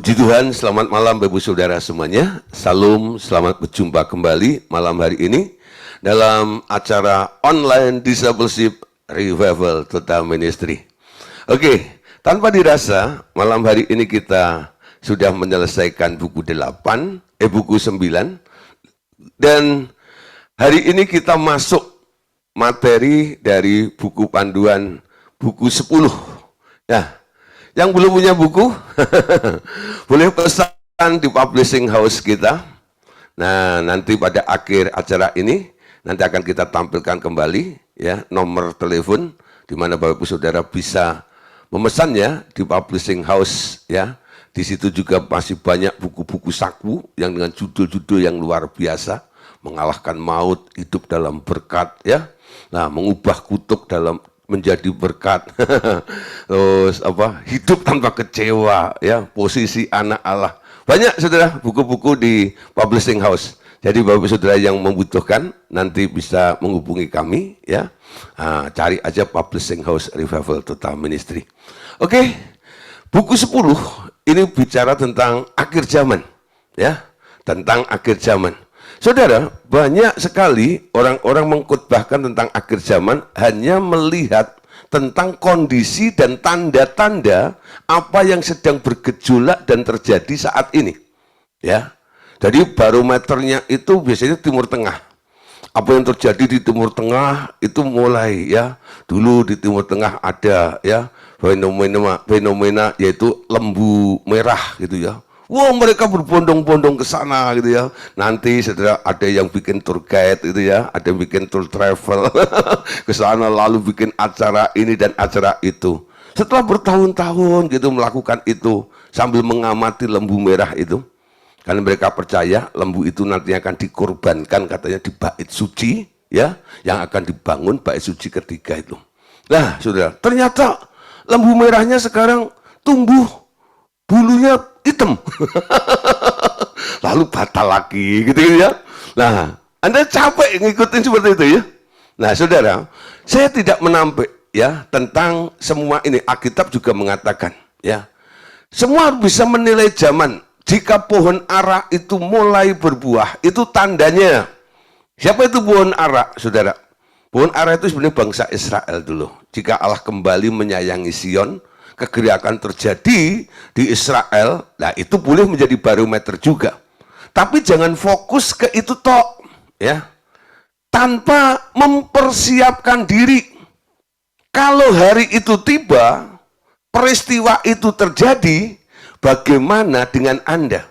Puji Tuhan, selamat malam Bapak Saudara semuanya. Salam, selamat berjumpa kembali malam hari ini dalam acara online Discipleship Revival Total Ministry. Oke, tanpa dirasa malam hari ini kita sudah menyelesaikan buku 9 dan hari ini kita masuk materi dari buku panduan buku 10. Nah, yang belum punya buku, boleh pesan di publishing house kita. Nah, nanti pada akhir acara ini, nanti akan kita tampilkan kembali ya nomor telepon di mana Bapak Ibu Saudara bisa memesannya di publishing house ya. Di situ juga masih banyak buku-buku saku yang dengan judul-judul yang luar biasa, mengalahkan maut, hidup dalam berkat ya. Nah, mengubah kutuk dalam menjadi berkat. Terus hidup tanpa kecewa ya, posisi anak Allah. Banyak saudara buku-buku di publishing house. Jadi Bapak Saudara yang membutuhkan nanti bisa menghubungi kami ya. Cari aja publishing house Revival Total Ministry. Oke. Buku 10 ini bicara tentang akhir zaman ya, tentang akhir zaman. Saudara, banyak sekali orang-orang mengkhotbahkan tentang akhir zaman hanya melihat tentang kondisi dan tanda-tanda apa yang sedang bergejolak dan terjadi saat ini. Ya. Jadi barometernya itu biasanya Timur Tengah. Apa yang terjadi di Timur Tengah itu mulai ya. Dulu di Timur Tengah ada ya fenomena yaitu lembu merah gitu ya. Wah, mereka berbondong-bondong ke sana gitu ya. Nanti saudara ada yang bikin tour guide gitu ya, ada yang bikin tour travel ke sana lalu bikin acara ini dan acara itu. Setelah bertahun-tahun gitu melakukan itu sambil mengamati lembu merah itu, karena mereka percaya lembu itu nanti akan dikorbankan katanya di bait suci ya, yang akan dibangun bait suci ketiga itu. Nah, saudara, ternyata lembu merahnya sekarang tumbuh bulunya hitam. Lalu batal lagi gitu ya. Nah, Anda capek ngikutin seperti itu ya. Nah, saudara, saya tidak menampik ya tentang semua ini. Alkitab juga mengatakan ya, semua bisa menilai zaman. Jika pohon ara itu mulai berbuah, itu tandanya. Siapa itu pohon ara, saudara? Pohon ara itu sebenarnya bangsa Israel dulu. Jika Allah kembali menyayangi Sion, kegerakan terjadi di Israel, nah itu boleh menjadi barometer juga. Tapi jangan fokus ke itu tok, ya. Tanpa mempersiapkan diri. Kalau hari itu tiba, peristiwa itu terjadi, bagaimana dengan Anda?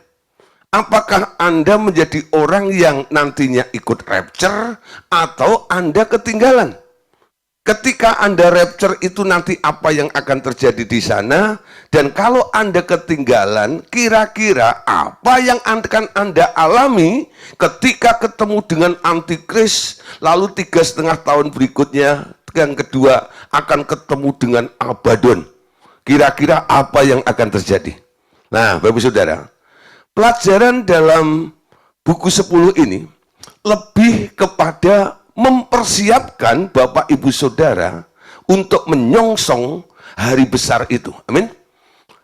Apakah Anda menjadi orang yang nantinya ikut rapture atau Anda ketinggalan? Ketika Anda rapture itu nanti apa yang akan terjadi di sana, dan kalau Anda ketinggalan, kira-kira apa yang akan Anda alami ketika ketemu dengan antikris, lalu 3,5 tahun berikutnya, yang kedua akan ketemu dengan Abaddon. Kira-kira apa yang akan terjadi? Nah, Bapak Saudara, pelajaran dalam buku 10 ini lebih kepada mempersiapkan Bapak Ibu Saudara untuk menyongsong hari besar itu. Amin.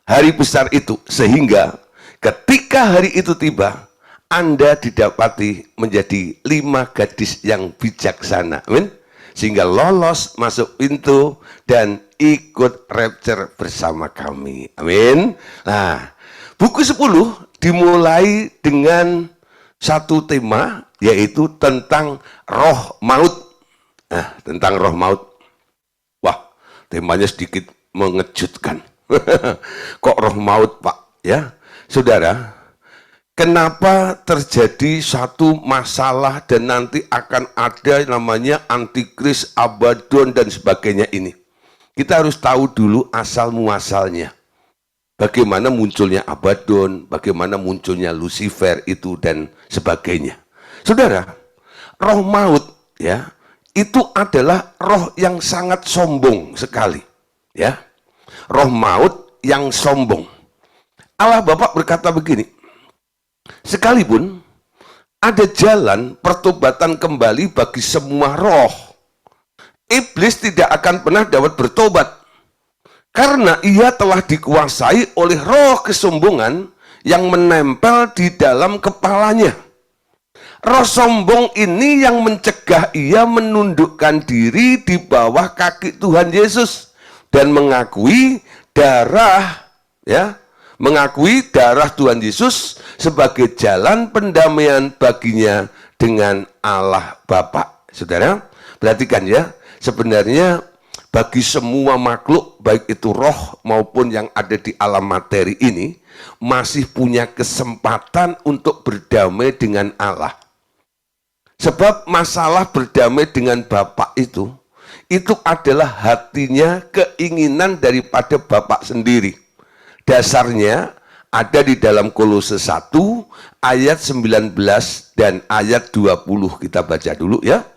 Hari besar itu, sehingga ketika hari itu tiba, Anda didapati menjadi 5 gadis yang bijaksana. Amin. Sehingga lolos masuk pintu dan ikut rapture bersama kami. Amin. Nah, buku 10 dimulai dengan satu tema, yaitu tentang roh maut. Nah, tentang roh maut. Wah, temanya sedikit mengejutkan. Kok roh maut, Pak? Ya, saudara, kenapa terjadi satu masalah dan nanti akan ada namanya antikris, Abaddon, dan sebagainya ini? Kita harus tahu dulu asal muasalnya. Bagaimana munculnya Abaddon, bagaimana munculnya Lucifer itu dan sebagainya. Saudara, roh maut ya, itu adalah roh yang sangat sombong sekali, ya. Roh maut yang sombong. Allah Bapa berkata begini, sekalipun ada jalan pertobatan kembali bagi semua roh, iblis tidak akan pernah dapat bertobat. Karena ia telah dikuasai oleh roh kesombongan yang menempel di dalam kepalanya. Roh sombong ini yang mencegah ia menundukkan diri di bawah kaki Tuhan Yesus dan mengakui darah, ya, mengakui darah Tuhan Yesus sebagai jalan pendamaian baginya dengan Allah Bapa. Saudara, perhatikan ya, sebenarnya bagi semua makhluk, baik itu roh maupun yang ada di alam materi ini, masih punya kesempatan untuk berdamai dengan Allah. Sebab masalah berdamai dengan Bapa itu adalah hatinya, keinginan daripada Bapa sendiri. Dasarnya ada di dalam Kolose 1 ayat 19 dan ayat 20. Kita baca dulu ya.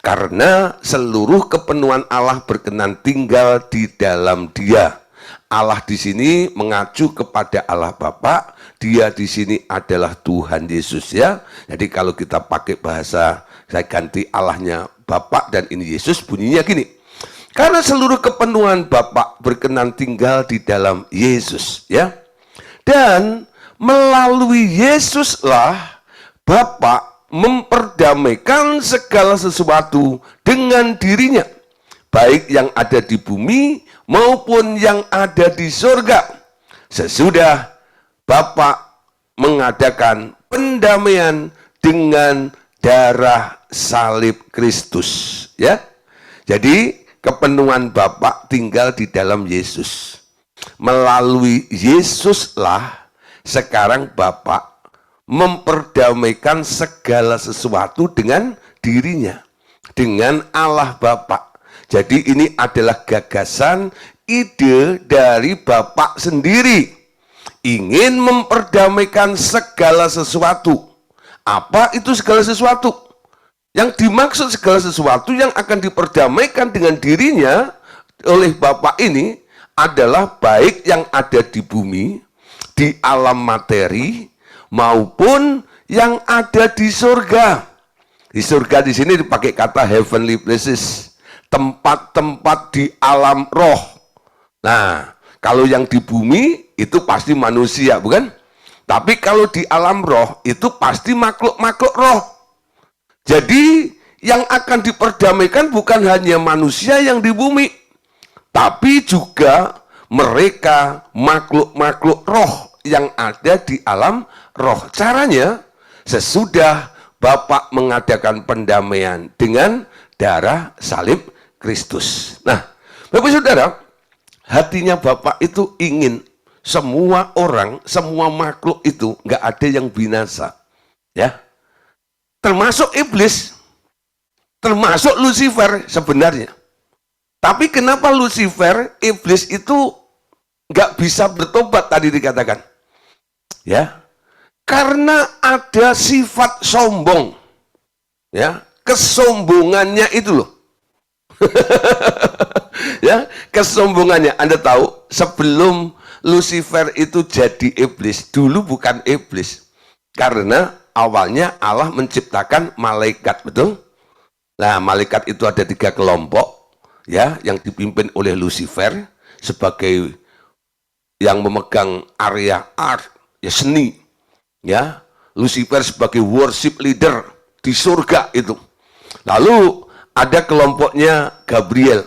Karena seluruh kepenuhan Allah berkenan tinggal di dalam Dia. Allah di sini mengacu kepada Allah Bapa, Dia di sini adalah Tuhan Yesus ya. Jadi kalau kita pakai bahasa, saya ganti Allahnya Bapa dan ini Yesus, bunyinya gini. Karena seluruh kepenuhan Bapa berkenan tinggal di dalam Yesus ya. Dan melalui Yesuslah Bapa memperdamaikan segala sesuatu dengan dirinya, baik yang ada di bumi maupun yang ada di surga, sesudah Bapa mengadakan pendamaian dengan darah salib Kristus ya. Jadi kepenuhan Bapa tinggal di dalam Yesus. Melalui Yesuslah sekarang Bapa memperdamaikan segala sesuatu dengan dirinya, dengan Allah Bapa. Jadi ini adalah gagasan, ide dari Bapa sendiri. Ingin memperdamaikan segala sesuatu. Apa itu segala sesuatu? Yang dimaksud segala sesuatu yang akan diperdamaikan dengan dirinya oleh Bapa ini adalah baik yang ada di bumi, di alam materi, maupun yang ada di surga. Di surga di sini dipakai kata heavenly places, tempat-tempat di alam roh. Nah, kalau yang di bumi itu pasti manusia, bukan? Tapi kalau di alam roh itu pasti makhluk-makhluk roh. Jadi yang akan diperdamaikan bukan hanya manusia yang di bumi, tapi juga mereka makhluk-makhluk roh yang ada di alam roh. Caranya sesudah Bapa mengadakan pendamaian dengan darah salib Kristus. Nah, Bapak Saudara, hatinya Bapa itu ingin semua orang, semua makhluk itu nggak ada yang binasa, ya. Termasuk iblis, termasuk Lucifer sebenarnya. Tapi kenapa Lucifer, iblis itu nggak bisa bertobat tadi dikatakan, ya? Karena ada sifat sombong, ya, kesombongannya itu loh. Ya, kesombongannya. Anda tahu sebelum Lucifer itu jadi iblis, dulu bukan iblis. Karena awalnya Allah menciptakan malaikat, betul? Nah, malaikat itu ada 3 kelompok, ya, yang dipimpin oleh Lucifer sebagai yang memegang area art, ya, seni, ya. Lucifer sebagai worship leader di surga itu. Lalu ada kelompoknya Gabriel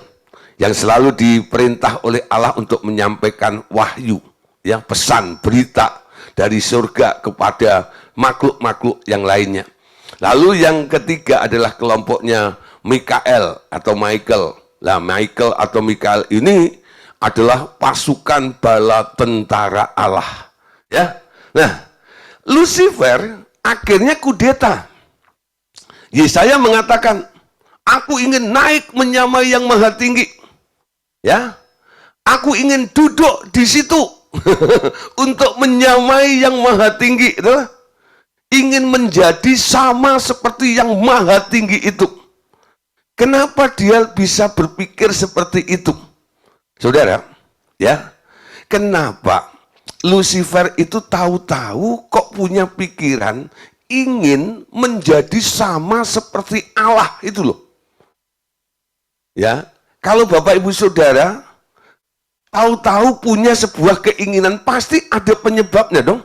yang selalu diperintah oleh Allah untuk menyampaikan wahyu, ya, pesan, berita dari surga kepada makhluk-makhluk yang lainnya. Lalu yang ketiga adalah kelompoknya Mikael atau Michael. Nah, Michael atau Mikael ini adalah pasukan bala tentara Allah, ya. Nah, Lucifer akhirnya kudeta. Yesaya mengatakan, aku ingin naik menyamai yang maha tinggi. Ya, aku ingin duduk di situ untuk menyamai yang maha tinggi. Itulah. Ingin menjadi sama seperti yang maha tinggi itu. Kenapa dia bisa berpikir seperti itu? Saudara, ya, kenapa Lucifer itu tahu-tahu kok punya pikiran ingin menjadi sama seperti Allah itu loh. Ya, kalau Bapak Ibu Saudara tahu-tahu punya sebuah keinginan, pasti ada penyebabnya dong.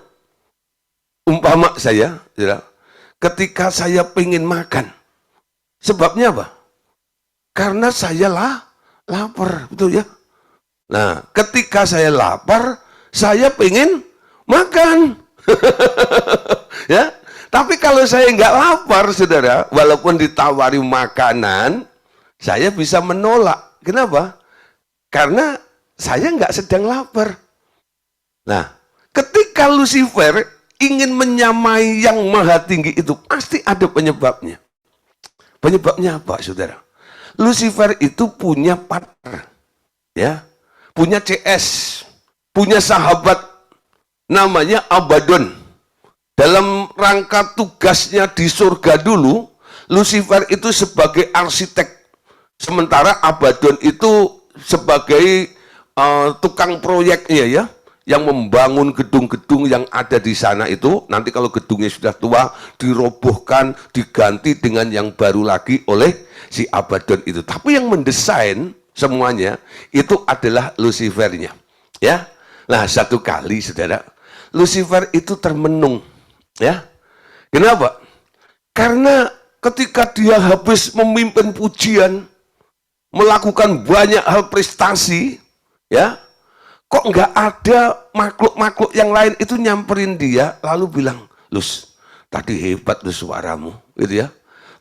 Umpama saya, ya, ketika saya pengen makan, sebabnya apa? Karena saya lapar, betul ya? Nah, ketika saya lapar, saya pengen makan. Ya, tapi kalau saya nggak lapar, saudara, walaupun ditawari makanan, saya bisa menolak. Kenapa? Karena saya nggak sedang lapar. Nah, ketika Lucifer ingin menyamai yang maha tinggi itu, pasti ada penyebabnya. Penyebabnya apa, saudara? Lucifer itu punya partner, ya, punya CS, punya sahabat, namanya Abaddon. Dalam rangka tugasnya di surga dulu, Lucifer itu sebagai arsitek, sementara Abaddon itu sebagai tukang proyeknya, ya, yang membangun gedung-gedung yang ada di sana itu. Nanti kalau gedungnya sudah tua, dirobohkan, diganti dengan yang baru lagi oleh si Abaddon itu. Tapi yang mendesain semuanya itu adalah Lucifernya, ya. Nah, satu kali, saudara, Lucifer itu termenung, ya. Kenapa? Karena ketika dia habis memimpin pujian, melakukan banyak hal prestasi, ya, kok nggak ada makhluk-makhluk yang lain itu nyamperin dia, lalu bilang, Lus, tadi hebat lu suaramu, gitu ya.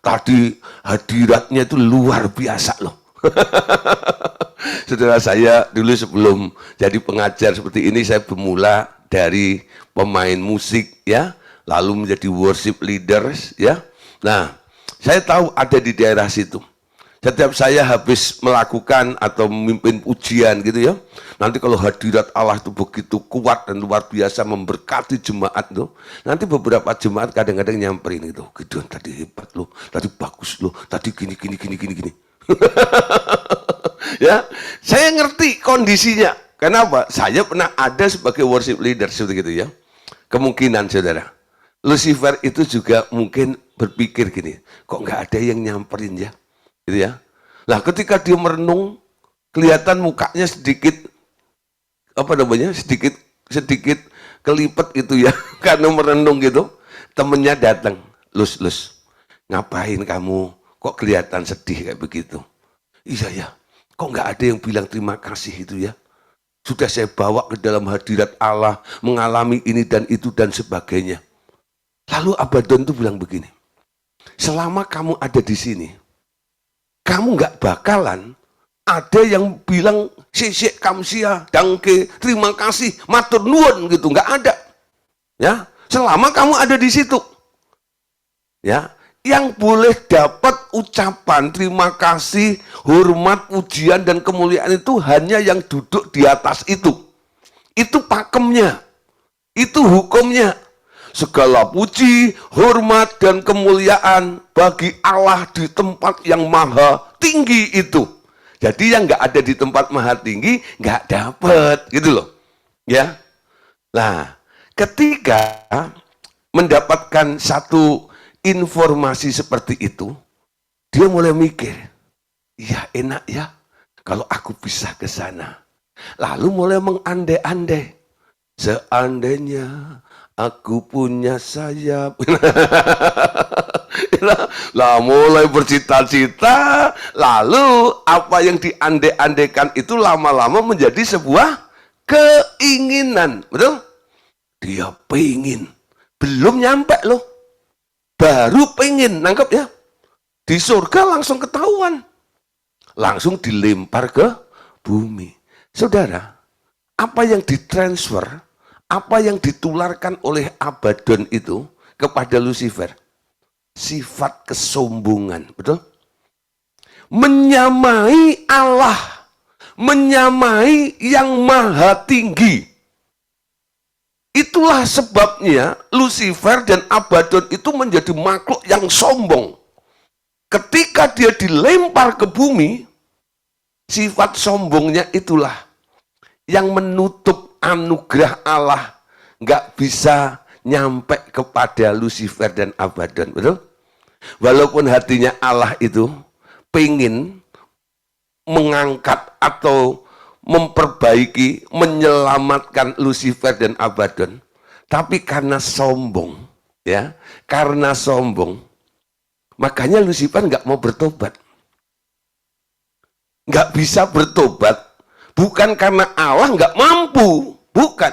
Tadi hadiratnya itu luar biasa loh. Saudara, saya dulu sebelum jadi pengajar seperti ini, saya bermula dari pemain musik, ya, lalu menjadi worship leaders, ya. Nah, saya tahu ada di daerah situ. Setiap saya habis melakukan atau memimpin pujian gitu ya, nanti kalau hadirat Allah itu begitu kuat dan luar biasa memberkati jemaat tuh, nanti beberapa jemaat kadang-kadang nyamperin gitu, Gideon tadi hebat loh, tadi bagus loh, tadi gini. Ya, saya ngerti kondisinya. Kenapa? Saya pernah ada sebagai worship leader seperti itu ya. Kemungkinan, saudara, Lucifer itu juga mungkin berpikir gini, kok nggak ada yang nyamperin ya, gitu ya. Nah, ketika dia merenung, kelihatan mukanya sedikit apa namanya, sedikit kelipet itu ya, karena merenung gitu. Temennya datang, Lus, ngapain kamu? Kok kelihatan sedih kayak begitu? Iya ya, kok nggak ada yang bilang terima kasih itu ya? Sudah saya bawa ke dalam hadirat Allah, mengalami ini dan itu dan sebagainya. Lalu Abaddon itu bilang begini, selama kamu ada di sini, kamu nggak bakalan ada yang bilang sisik kamsia, dangke, terima kasih, matur nuwun gitu, nggak ada. Ya, selama kamu ada di situ, ya, yang boleh dapat ucapan terima kasih, hormat, pujian dan kemuliaan itu hanya yang duduk di atas itu. Itu pakemnya, itu hukumnya. Segala puji, hormat, dan kemuliaan bagi Allah di tempat yang maha tinggi itu. Jadi yang nggak ada di tempat maha tinggi nggak dapat, gitu loh, ya. Nah, ketika mendapatkan satu informasi seperti itu, dia mulai mikir, iya enak ya kalau aku bisa ke sana. Lalu mulai mengandai-andai, seandainya aku punya sayap. Lah mulai bercita-cita, lalu apa yang diandai-andaikan itu lama-lama menjadi sebuah keinginan, betul? Dia pengen, belum nyampe loh, baru pengen, nangkep ya? Di surga langsung ketahuan, langsung dilempar ke bumi. Saudara, apa yang ditransfer, apa yang ditularkan oleh Abaddon itu kepada Lucifer? Sifat kesombongan, betul? Menyamai Allah, menyamai yang maha tinggi. Itulah sebabnya Lucifer dan Abaddon itu menjadi makhluk yang sombong. Ketika dia dilempar ke bumi, sifat sombongnya itulah yang menutup anugerah Allah, nggak bisa nyampe kepada Lucifer dan Abaddon, betul? Walaupun hatinya Allah itu pengen mengangkat atau memperbaiki, menyelamatkan Lucifer dan Abaddon, Tapi karena sombong, ya, karena sombong, makanya Lucifer nggak mau bertobat. Nggak bisa bertobat, bukan karena Allah nggak mampu, bukan.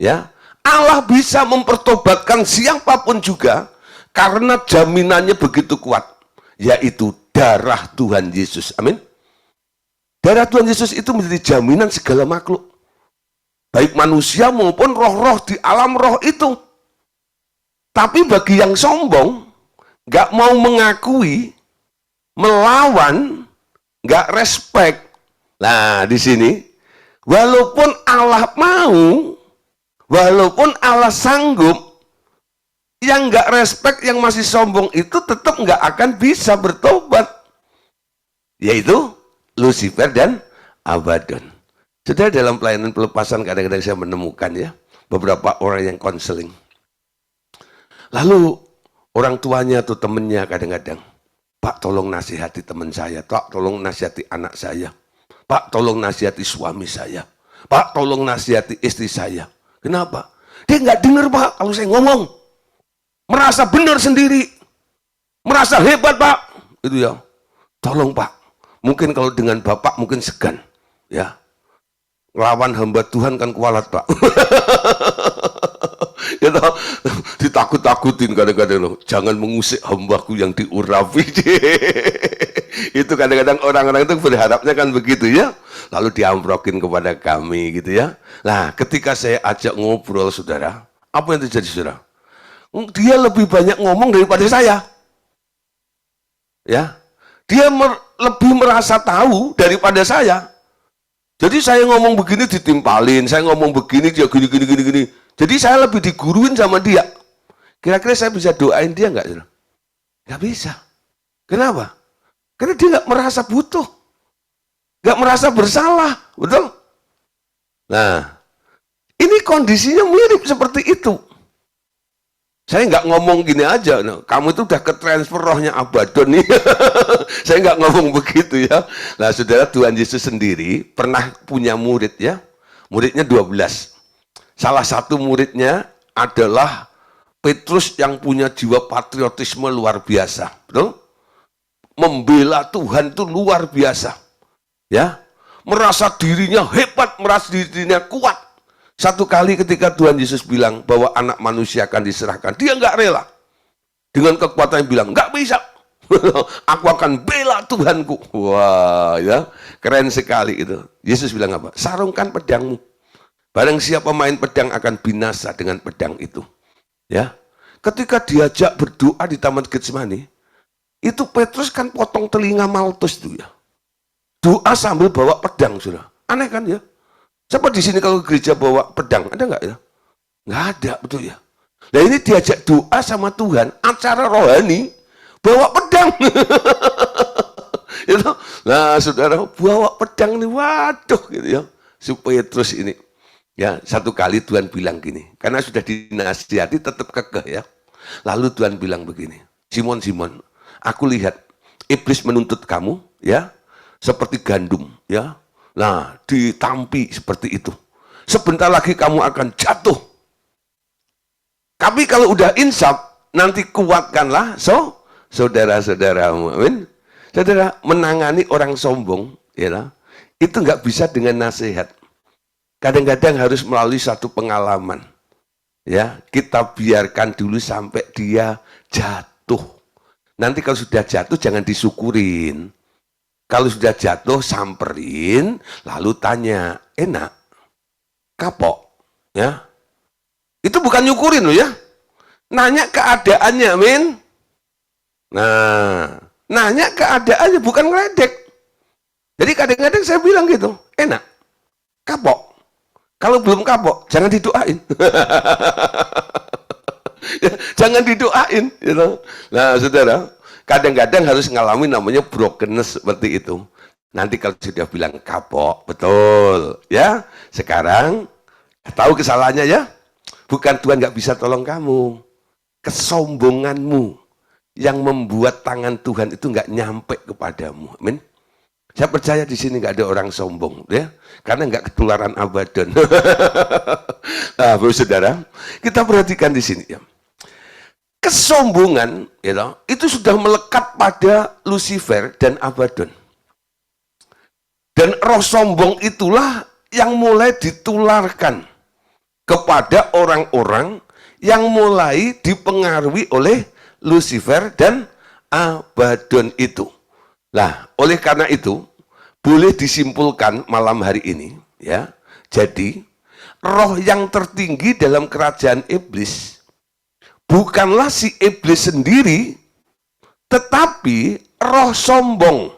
Ya, Allah bisa mempertobatkan siapapun juga, karena jaminannya begitu kuat, yaitu darah Tuhan Yesus. Amin. Darah Tuhan Yesus itu menjadi jaminan segala makhluk, baik manusia maupun roh-roh di alam roh itu. Tapi bagi yang sombong, nggak mau mengakui, melawan, nggak respect. Nah, di sini, walaupun Allah mau, walaupun Allah sanggup, yang nggak respect, yang masih sombong itu tetap nggak akan bisa bertobat. Yaitu Lucifer dan Abaddon. Sudah dalam pelayanan pelepasan kadang-kadang saya menemukan ya, beberapa orang yang konseling. Lalu orang tuanya atau temennya kadang-kadang, Pak tolong nasihati teman saya, Pak tolong nasihati anak saya, Pak tolong nasihati suami saya, Pak tolong nasihati istri saya. Kenapa? Dia nggak dengar Pak kalau saya ngomong. Merasa benar sendiri, merasa hebat Pak. Itu ya, tolong Pak. Mungkin kalau dengan Bapak mungkin segan, ya. Lawan hamba Tuhan kan kualat Pak. Ya toh, ditakut-takutin kadang-kadang loh. Jangan mengusik hambaku yang diurapi. Itu kadang-kadang orang-orang itu berharapnya kan begitu ya. Lalu diamprokin kepada kami gitu ya. Nah, ketika saya ajak ngobrol saudara, apa yang terjadi saudara? Dia lebih banyak ngomong daripada saya. Ya, dia lebih merasa tahu daripada saya. Jadi saya ngomong begini ditimpalin, saya ngomong begini dia gini. Jadi saya lebih diguruin sama dia. Kira-kira saya bisa doain dia nggak? Nggak bisa. Kenapa? Karena dia nggak merasa butuh, nggak merasa bersalah, betul? Nah, ini kondisinya mirip seperti itu. Saya nggak ngomong gini aja, no. Kamu itu udah ke transfer rohnya Abaddon nih. Saya nggak ngomong begitu ya. Nah saudara, Tuhan Yesus sendiri pernah punya murid ya. Muridnya 12. Salah satu muridnya adalah Petrus yang punya jiwa patriotisme luar biasa. Betul? Membela Tuhan itu luar biasa. Ya, merasa dirinya hebat, merasa dirinya kuat. Satu kali ketika Tuhan Yesus bilang bahwa anak manusia akan diserahkan, dia nggak rela. Dengan kekuatan yang bilang, nggak bisa. Aku akan bela Tuhanku. Wah, ya, keren sekali itu. Yesus bilang apa? Sarungkan pedangmu. Barang siapa main pedang akan binasa dengan pedang itu. Ya, ketika diajak berdoa di Taman Getsemani, itu Petrus kan potong telinga Maltus itu ya. Doa sambil bawa pedang, sudah. Aneh kan ya? Siapa di sini kalau gereja bawa pedang? Ada nggak ya? Nggak ada, betul ya. Nah ini diajak doa sama Tuhan, acara rohani, bawa pedang. Gitu. Nah saudara, bawa pedang nih, waduh gitu ya. Supaya terus ini. Ya, satu kali Tuhan bilang gini, karena sudah dinasihati tetap kekeh ya. Lalu Tuhan bilang begini, Simon, Simon, aku lihat iblis menuntut kamu ya, seperti gandum ya. Nah, ditampi seperti itu. Sebentar lagi kamu akan jatuh. Tapi kalau udah insaf, nanti kuatkanlah saudara-saudaramu. Amin. Saudara, menangani orang sombong, ya, itu nggak bisa dengan nasihat. Kadang-kadang harus melalui satu pengalaman. Ya, kita biarkan dulu sampai dia jatuh. Nanti kalau sudah jatuh jangan disyukurin. Kalau sudah jatuh, samperin, lalu tanya, enak, kapok, ya. Itu bukan nyukurin loh ya. Nanya keadaannya, amin. Nah, nanya keadaannya, bukan ngeledek. Jadi kadang-kadang saya bilang gitu, enak, kapok. Kalau belum kapok, jangan didoain. Jangan didoain, gitu. Nah, saudara, kadang-kadang harus ngalami namanya brokenness seperti itu. Nanti kalau sudah bilang kapok, betul. Ya, sekarang tahu kesalahannya ya. Bukan Tuhan nggak bisa tolong kamu. Kesombonganmu yang membuat tangan Tuhan itu nggak nyampe kepadamu. Amin. Saya percaya di sini nggak ada orang sombong, ya, karena nggak ketularan Abaddon. Nah, Bu Saudara, kita perhatikan di sini, ya. Kesombongan, itu sudah melekat pada Lucifer dan Abaddon. Dan roh sombong itulah yang mulai ditularkan kepada orang-orang yang mulai dipengaruhi oleh Lucifer dan Abaddon itu. Nah, oleh karena itu, boleh disimpulkan malam hari ini, ya. Jadi, roh yang tertinggi dalam kerajaan iblis bukanlah si iblis sendiri, tetapi roh sombong.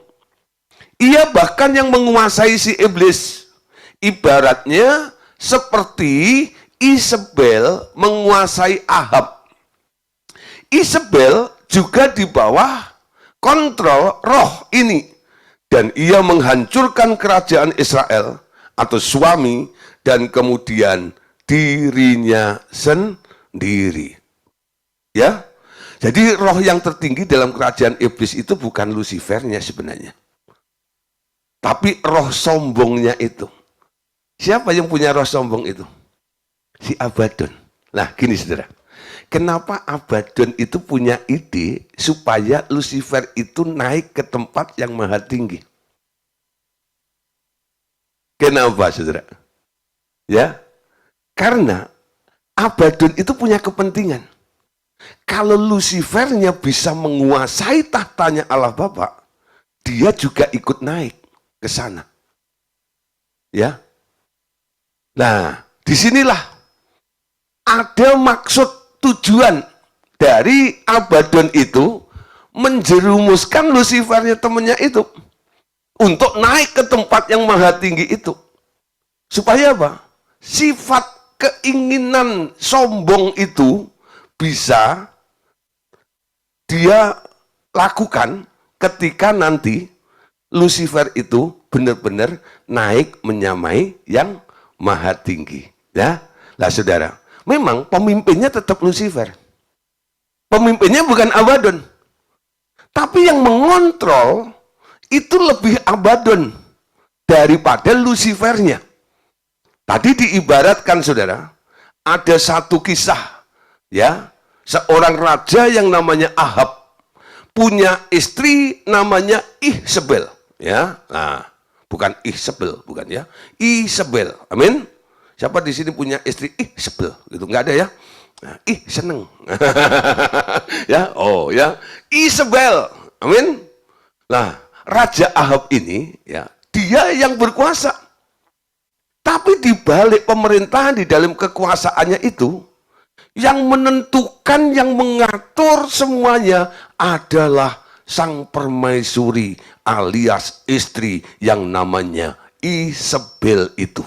Ia bahkan yang menguasai si iblis. Ibaratnya seperti Isabel menguasai Ahab. Isabel juga di bawah kontrol roh ini, dan ia menghancurkan kerajaan Israel atau suami dan kemudian dirinya sendiri. Ya, jadi roh yang tertinggi dalam kerajaan iblis itu bukan Lucifernya sebenarnya, tapi roh sombongnya itu. Siapa yang punya roh sombong itu? Si Abaddon. Nah, gini saudara. Kenapa Abaddon itu punya ide supaya Lucifer itu naik ke tempat yang maha tinggi? Kenapa, saudara? Ya, karena Abaddon itu punya kepentingan. Kalau Lucifernya bisa menguasai tahtanya Allah Bapa, dia juga ikut naik ke sana. Ya. Nah, disinilah ada maksud tujuan dari Abaddon itu menjerumuskan Lucifernya temannya itu untuk naik ke tempat yang maha tinggi itu. Supaya apa? Sifat keinginan sombong itu bisa dia lakukan ketika nanti Lucifer itu benar-benar naik menyamai yang maha tinggi. Ya, lah saudara. Memang pemimpinnya tetap Lucifer. Pemimpinnya bukan Abaddon. Tapi yang mengontrol itu lebih Abaddon daripada Lucifernya. Tadi diibaratkan saudara, ada satu kisah, ya, seorang raja yang namanya Ahab punya istri namanya Isabel, ya. Nah, bukan Isabel, bukan ya. Isabel. Amin. Siapa di sini punya istri sebel gitu? Nggak ada ya? Nah, seneng. Ya, oh ya, Isabel. Amin. Nah, Raja Ahab ini, ya, dia yang berkuasa. Tapi di balik pemerintahan, di dalam kekuasaannya itu, yang menentukan, yang mengatur semuanya adalah sang permaisuri alias istri yang namanya Isabel itu.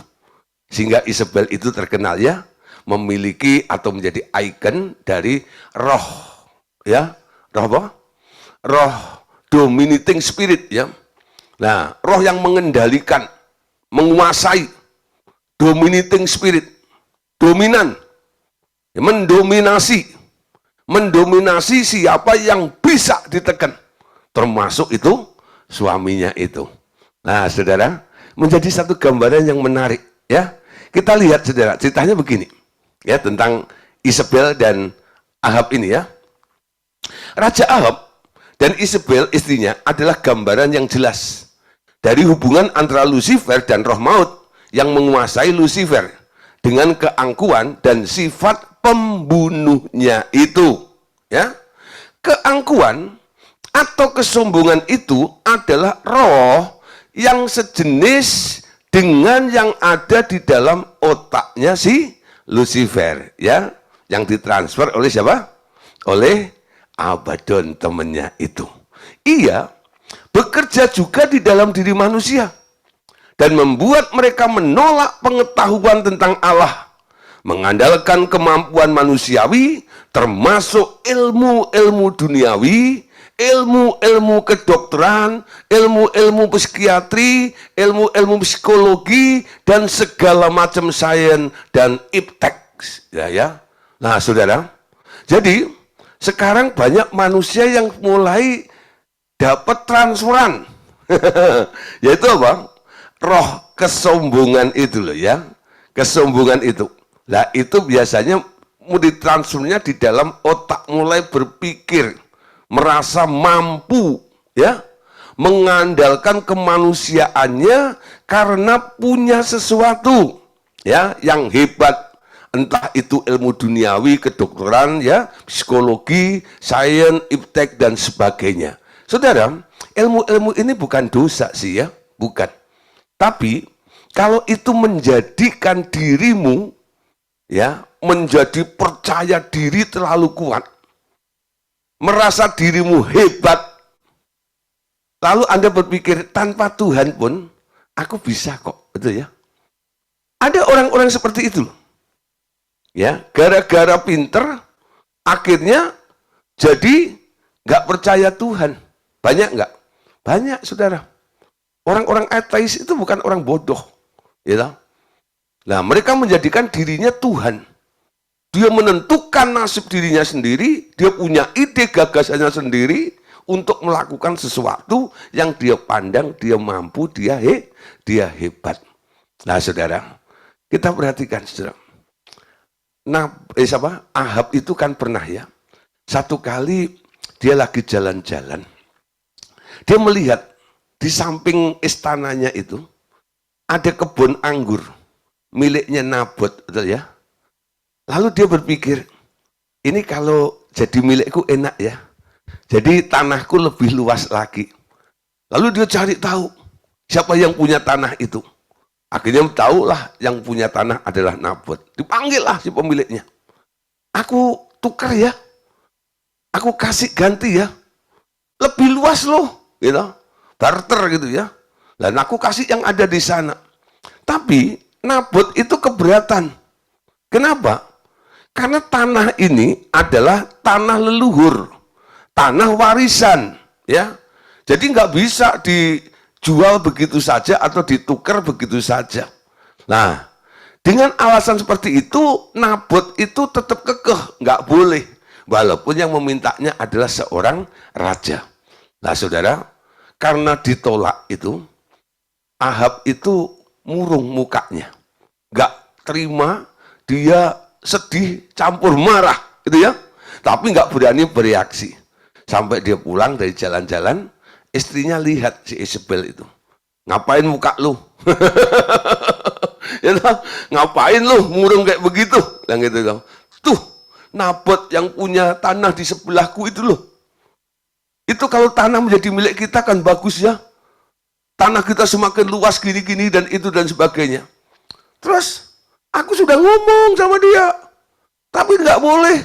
Sehingga Isabel itu terkenal, ya, memiliki atau menjadi ikon dari roh, ya, roh apa? Roh dominating spirit, ya. Nah, roh yang mengendalikan, menguasai, dominating spirit, dominan, ya, mendominasi siapa yang bisa ditekan, termasuk itu suaminya itu. Nah, saudara, menjadi satu gambaran yang menarik, ya. Kita lihat saudara, ceritanya begini, ya, tentang Isabel dan Ahab ini, ya. Raja Ahab dan Isabel istrinya adalah gambaran yang jelas dari hubungan antara Lucifer dan roh maut yang menguasai Lucifer dengan keangkuhan dan sifat pembunuhnya itu, ya. Keangkuhan atau kesombongan itu adalah roh yang sejenis dengan yang ada di dalam otaknya si Lucifer, ya, yang ditransfer oleh siapa? Oleh Abaddon, temannya itu. Ia bekerja juga di dalam diri manusia dan membuat mereka menolak pengetahuan tentang Allah, mengandalkan kemampuan manusiawi, termasuk ilmu-ilmu duniawi, ilmu-ilmu kedokteran, ilmu-ilmu psikiatri, ilmu-ilmu psikologi, dan segala macam sains dan iptek. Ya. Nah, saudara, jadi sekarang banyak manusia yang mulai dapat transferan Yaitu apa? Roh kesombongan itu loh ya. Kesombongan itu. Nah itu biasanya mau ditransfernya di dalam otak, mulai berpikir, merasa mampu ya, mengandalkan kemanusiaannya karena punya sesuatu ya yang hebat, entah itu ilmu duniawi, kedokteran ya, psikologi, sains, iptek dan sebagainya. Saudara, ilmu-ilmu ini bukan dosa sih ya, bukan. Tapi kalau itu menjadikan dirimu ya, menjadi percaya diri terlalu kuat, merasa dirimu hebat, lalu Anda berpikir tanpa Tuhan pun aku bisa kok, betul ya? Ada orang-orang seperti itu, ya, gara-gara pinter, akhirnya jadi nggak percaya Tuhan. Banyak nggak? Banyak, saudara. Orang-orang ateis itu bukan orang bodoh, ya. Nah, mereka menjadikan dirinya Tuhan. Dia menentukan nasib dirinya sendiri, dia punya ide gagasannya sendiri untuk melakukan sesuatu yang dia pandang, dia mampu, dia hebat. Nah, saudara, kita perhatikan, saudara. Ahab itu kan pernah ya, satu kali dia lagi jalan-jalan, dia melihat di samping istananya itu ada kebun anggur miliknya Nabot, betul ya? Lalu dia berpikir, ini kalau jadi milikku enak ya, jadi tanahku lebih luas lagi. Lalu dia cari tahu siapa yang punya tanah itu. Akhirnya tahulah yang punya tanah adalah Nabot. Dipanggillah si pemiliknya. Aku tukar ya, aku kasih ganti ya, lebih luas loh, gitu, barter gitu ya. Dan aku kasih yang ada di sana. Tapi Nabot itu keberatan. Kenapa? Karena tanah ini adalah tanah leluhur, tanah warisan, ya. Jadi nggak bisa dijual begitu saja atau ditukar begitu saja. Nah, dengan alasan seperti itu, Nabot itu tetap kekeh, nggak boleh, walaupun yang memintanya adalah seorang raja. Nah, saudara, karena ditolak itu, Ahab itu murung mukanya, nggak terima, dia sedih campur marah gitu ya, tapi nggak berani bereaksi. Sampai dia pulang dari jalan-jalan, istrinya lihat si Isabel itu, ngapain muka lu? Ya, ngapain lu murung kayak begitu? Yang gitu. Tuh Nabot yang punya tanah di sebelahku itu loh, itu kalau tanah menjadi milik kita kan bagus ya, tanah kita semakin luas gini-gini dan itu dan sebagainya. Terus aku sudah ngomong sama dia, tapi nggak boleh.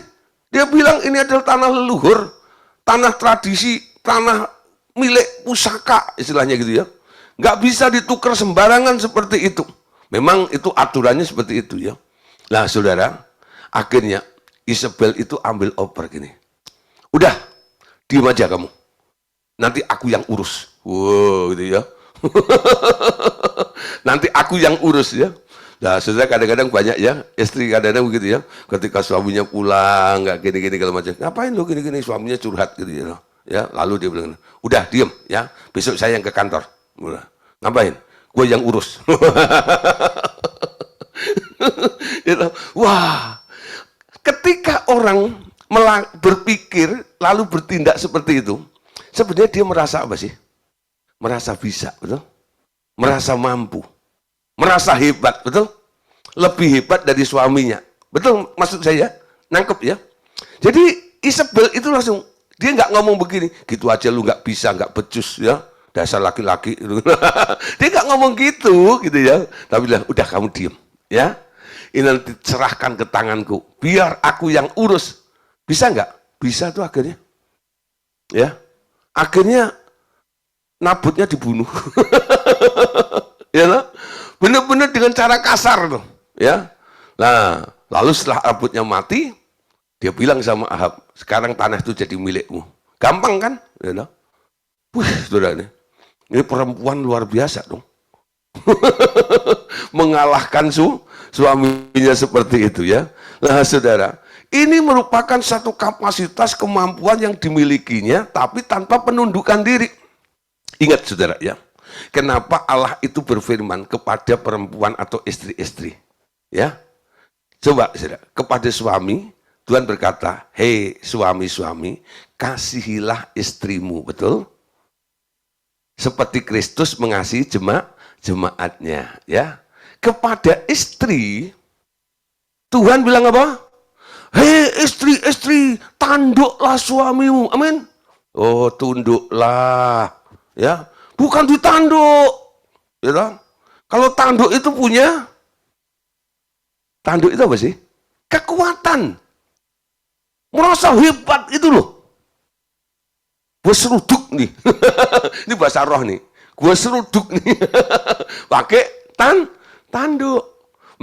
Dia bilang ini adalah tanah leluhur, tanah tradisi, tanah milik pusaka, istilahnya gitu ya. Nggak bisa ditukar sembarangan seperti itu. Memang itu aturannya seperti itu ya. Nah, saudara, akhirnya Isabel itu ambil oper gini. Udah, diam aja kamu. Nanti aku yang urus. Wow, gitu ya. Nanti aku yang urus ya. Nah, saudara, kadang-kadang banyak ya, istri kadang-kadang begitu ya, ketika suaminya pulang, nggak gini-gini kalau macam, ngapain lo gini-gini, suaminya curhat gitu ya. Ya, lalu dia bilang, udah diem ya, besok saya yang ke kantor. Udah. Ngapain? Gue yang urus. Wah, ketika orang berpikir lalu bertindak seperti itu, sebenarnya dia merasa apa sih? Merasa bisa, betul? Merasa mampu, merasa hebat, betul? Lebih hebat dari suaminya, betul maksud saya? Nangkep ya? Jadi Isabel itu langsung, dia nggak ngomong begini, gitu aja lu nggak bisa, nggak becus ya, dasar laki-laki. Dia nggak ngomong gitu ya. Tapi bilang, udah kamu diem ya, ini nanti serahkan ke tanganku, biar aku yang urus. Bisa nggak? Bisa tuh akhirnya. Ya, akhirnya Nabotnya dibunuh. Ya, benar-benar dengan cara kasar tuh, ya. Nah, lalu setelah Nabotnya mati, dia bilang sama Ahab, sekarang tanah itu jadi milikmu. Gampang kan? Ya, wih, saudara ini perempuan luar biasa dong. Mengalahkan suaminya seperti itu ya. Nah, saudara, ini merupakan satu kapasitas kemampuan yang dimilikinya, tapi tanpa penundukan diri. Ingat saudara ya, kenapa Allah itu berfirman kepada perempuan atau istri-istri? Ya, coba saudara, kepada suami Tuhan berkata, hei suami-suami, kasihilah istrimu, betul? Seperti Kristus mengasihi jemaatnya, ya. Kepada istri, Tuhan bilang apa? Hei istri-istri, tanduklah suamimu, amin. Oh, tunduklah, ya. Bukan ditanduk, ya. Kalau tanduk itu punya, tanduk itu apa sih? Kekuatan. Merasa hebat itu loh. Gue seruduk nih. Ini bahasa roh nih. Gue seruduk nih. Pakai tanduk.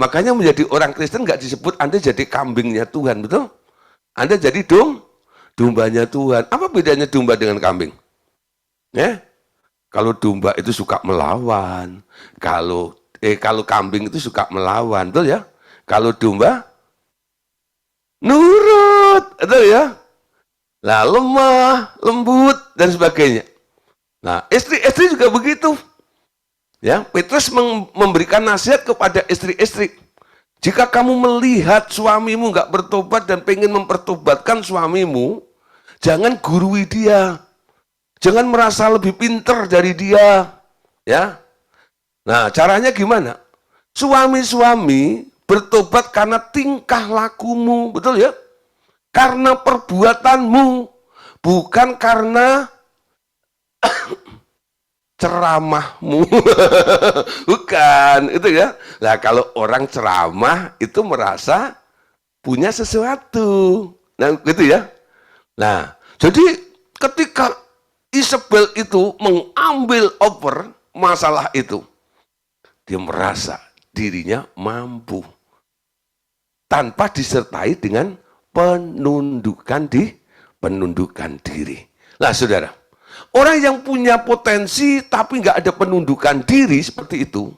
Makanya menjadi orang Kristen nggak disebut Anda jadi kambingnya Tuhan, betul? Anda jadi dombanya Tuhan. Apa bedanya domba dengan kambing? Ya? Kalau domba itu suka melawan. Kalau kambing itu suka melawan, betul ya? Kalau domba nurut, betul ya? Nah, lemah, lembut, dan sebagainya. Nah, istri-istri juga begitu. Ya, Petrus memberikan nasihat kepada istri-istri. Jika kamu melihat suamimu nggak bertobat dan pengen mempertobatkan suamimu, jangan gurui dia. Jangan merasa lebih pinter dari dia. Ya. Nah, caranya gimana? Suami-suami bertobat karena tingkah lakumu, betul ya? Karena perbuatanmu, bukan karena ceramahmu. Bukan, itu ya. Nah, kalau orang ceramah itu merasa punya sesuatu. Nah, gitu ya. Nah, jadi ketika Isabel itu mengambil over masalah itu, dia merasa dirinya mampu tanpa disertai dengan penundukan diri. Nah, saudara, orang yang punya potensi tapi nggak ada penundukan diri seperti itu,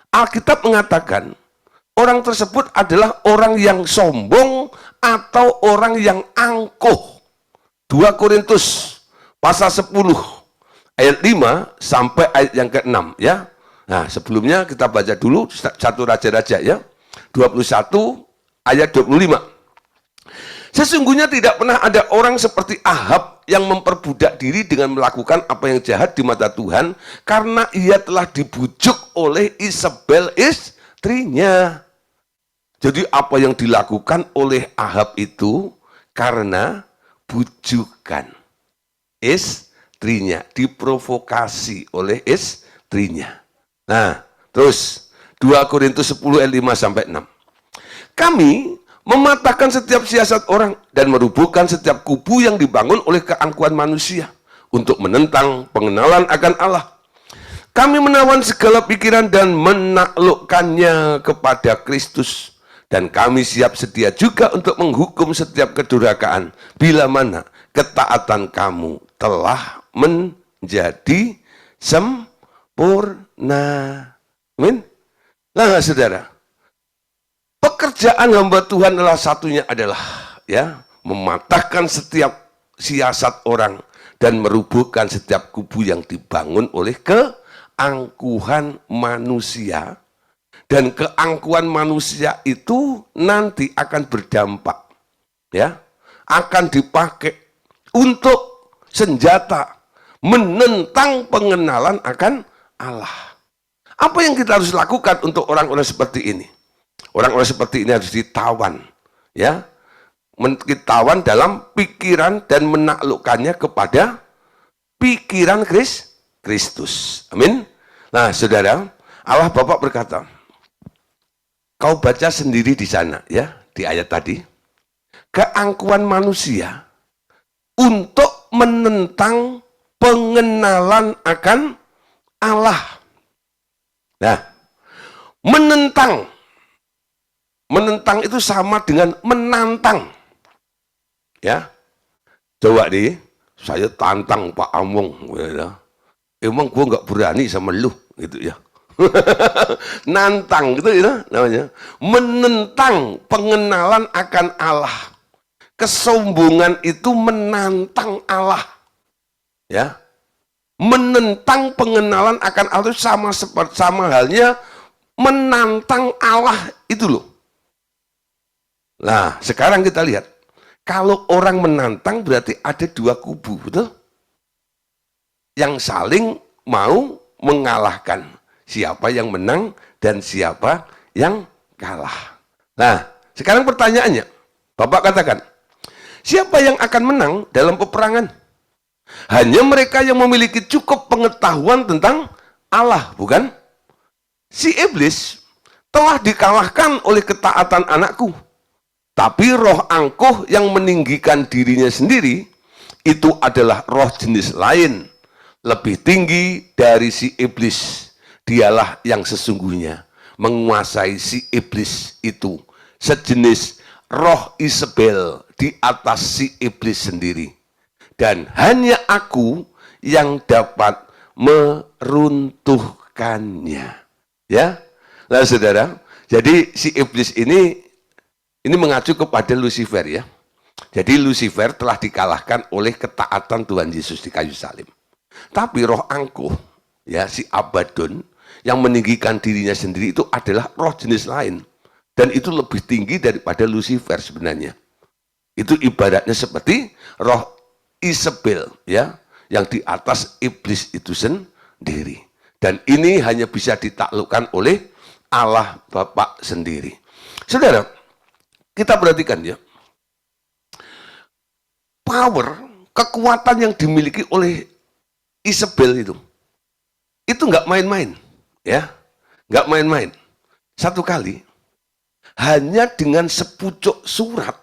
Alkitab mengatakan orang tersebut adalah orang yang sombong atau orang yang angkuh. 2 Korintus pasal 10 ayat 5 sampai ayat yang ke-6 ya. Nah, sebelumnya kita baca dulu 1 Raja-Raja ya. 21 ayat 25. Sesungguhnya tidak pernah ada orang seperti Ahab yang memperbudak diri dengan melakukan apa yang jahat di mata Tuhan karena ia telah dibujuk oleh Isabel istrinya. Jadi apa yang dilakukan oleh Ahab itu karena bujukan istrinya, diprovokasi oleh istrinya. Nah, terus 2 Korintus 10 ayat 5 sampai 6. Kami mematahkan setiap siasat orang dan merubuhkan setiap kubu yang dibangun oleh keangkuhan manusia untuk menentang pengenalan akan Allah. Kami menawan segala pikiran dan menaklukkannya kepada Kristus. Dan kami siap sedia juga untuk menghukum setiap kedurhakaan bila mana ketaatan kamu telah menjadi sempurna. Amin. Nah, saudara, pekerjaan hamba Tuhan adalah satunya adalah ya mematahkan setiap siasat orang dan merubuhkan setiap kubu yang dibangun oleh keangkuhan manusia. Dan keangkuhan manusia itu nanti akan berdampak, ya, akan dipakai untuk senjata menentang pengenalan akan Allah. Apa yang kita harus lakukan untuk orang-orang seperti ini? Orang-orang seperti ini harus ditawan, ya, ditawan dalam pikiran dan menaklukkannya kepada pikiran Kristus. Amin. Nah, saudara, Allah Bapa berkata, kau baca sendiri di sana, ya, di ayat tadi. Keangkuhan manusia untuk menentang pengenalan akan Allah. Nah, menentang itu sama dengan menantang. Ya, coba deh, saya tantang Pak Among. Ya. Emang gue nggak berani sama lu, gitu ya. Nantang gitu ya namanya. Menentang pengenalan akan Allah. Kesombongan itu menantang Allah. Ya. menentang pengenalan akan Allah itu sama halnya menantang Allah itu loh. Nah, sekarang kita lihat, kalau orang menantang berarti ada dua kubu, betul? Yang saling mau mengalahkan. Siapa yang menang dan siapa yang kalah. Nah, sekarang pertanyaannya, Bapak katakan, siapa yang akan menang dalam peperangan? Hanya mereka yang memiliki cukup pengetahuan tentang Allah, bukan? Si iblis telah dikalahkan oleh ketaatan anakku. Tapi roh angkuh yang meninggikan dirinya sendiri, itu adalah roh jenis lain, lebih tinggi dari si iblis. Dialah yang sesungguhnya menguasai si iblis itu, sejenis roh Isabel di atas si iblis sendiri. Dan hanya aku yang dapat meruntuhkannya. Ya, nah saudara, jadi si iblis ini mengacu kepada Lucifer ya. Jadi Lucifer telah dikalahkan oleh ketaatan Tuhan Yesus di kayu salib. Tapi roh angkuh, ya si Abaddon, yang meninggikan dirinya sendiri itu adalah roh jenis lain. Dan itu lebih tinggi daripada Lucifer sebenarnya. Itu ibaratnya seperti roh Isabel, ya, yang di atas iblis itu sendiri. Dan ini hanya bisa ditaklukkan oleh Allah Bapa sendiri. Saudara, kita perhatikan ya, power, kekuatan yang dimiliki oleh Isabel itu nggak main-main, ya, nggak main-main. Satu kali, hanya dengan sepucuk surat,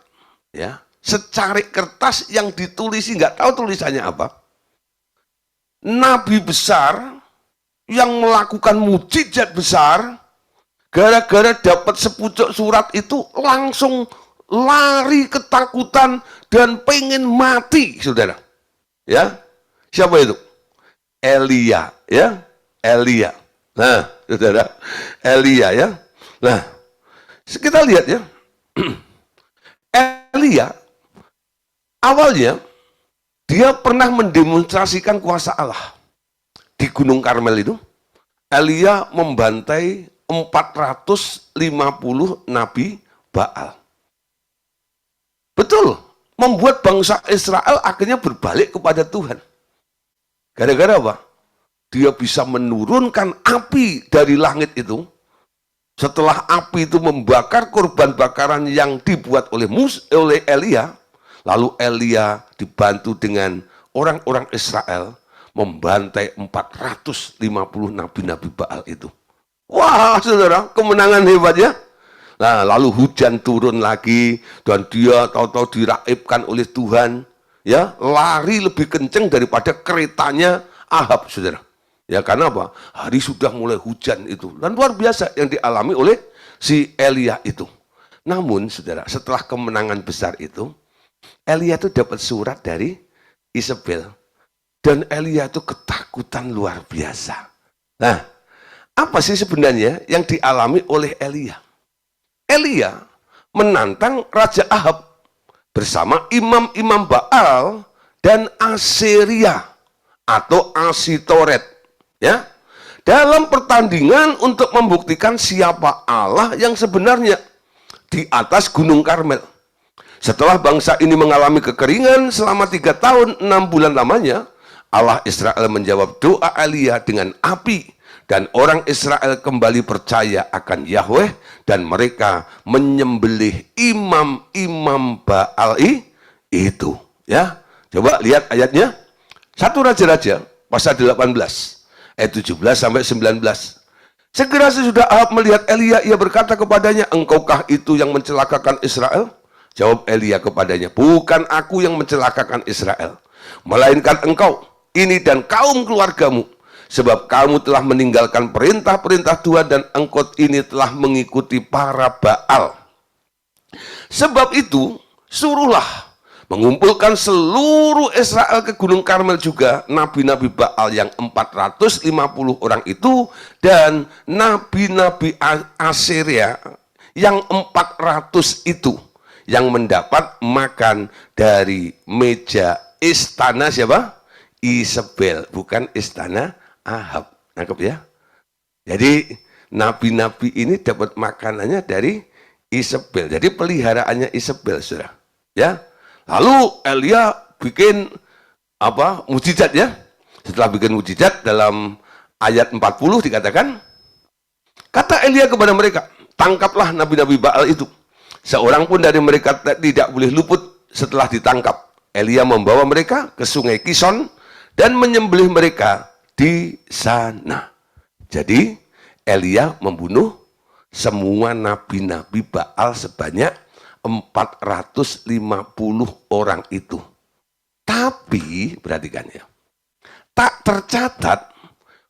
ya, secarik kertas yang ditulisi, nggak tahu tulisannya apa, nabi besar yang melakukan mukjizat besar, gara-gara dapat sepucuk surat itu langsung lari ketakutan dan pengen mati, saudara. Ya, siapa itu? Elia, ya, Elia. Nah, saudara, Elia ya. Nah, kita lihat ya, Elia awalnya dia pernah mendemonstrasikan kuasa Allah di Gunung Karmel itu. Elia membantai 450 nabi Baal. Betul, membuat bangsa Israel akhirnya berbalik kepada Tuhan. Gara-gara apa? Dia bisa menurunkan api dari langit itu. Setelah api itu membakar korban bakaran yang dibuat oleh Elia, lalu Elia dibantu dengan orang-orang Israel membantai 450 nabi-nabi Baal itu. Wah, saudara, kemenangan hebat ya. Nah, lalu hujan turun lagi dan dia tahu-tahu diraibkan oleh Tuhan. Ya, lari lebih kenceng daripada keretanya Ahab, saudara. Ya, karena apa? Hari sudah mulai hujan itu. Dan luar biasa yang dialami oleh si Elia itu. Namun, saudara, setelah kemenangan besar itu, Elia itu dapat surat dari Isabel. Dan Elia itu ketakutan luar biasa. Nah, apa sih sebenarnya yang dialami oleh Elia? Elia menantang Raja Ahab bersama imam-imam Baal dan Asiria atau Asitoret, ya, dalam pertandingan untuk membuktikan siapa Allah yang sebenarnya di atas Gunung Karmel. Setelah bangsa ini mengalami kekeringan selama 3 tahun 6 bulan lamanya, Allah Israel menjawab doa Elia dengan api, dan orang Israel kembali percaya akan Yahweh, dan mereka menyembelih imam-imam Baal itu. Ya, coba lihat ayatnya. 1 Raja-Raja pasal 18 ayat 17 sampai 19. Segera sesudah Ahab melihat Elia, ia berkata kepadanya, engkaukah itu yang mencelakakan Israel? Jawab Elia kepadanya, bukan aku yang mencelakakan Israel, melainkan engkau ini dan kaum keluargamu. Sebab kamu telah meninggalkan perintah-perintah Tuhan dan engkau ini telah mengikuti para Baal. Sebab itu, suruhlah mengumpulkan seluruh Israel ke Gunung Karmel juga nabi-nabi Baal yang 450 orang itu dan nabi-nabi Asiria yang 400 itu yang mendapat makan dari meja istana siapa? Isabel, bukan istana Ahab. Nangkep ya? Jadi nabi-nabi ini dapat makanannya dari Isabel. Jadi peliharaannya Isabel, saudara. Ya. Lalu Elia bikin mujizat ya. Setelah bikin mujizat dalam ayat 40 dikatakan, kata Elia kepada mereka, tangkaplah nabi-nabi Baal itu. Seorang pun dari mereka tidak boleh luput setelah ditangkap. Elia membawa mereka ke sungai Kison dan menyembelih mereka di sana. Jadi Elia membunuh semua nabi-nabi Baal sebanyak 450 orang itu. Tapi perhatikan ya, tak tercatat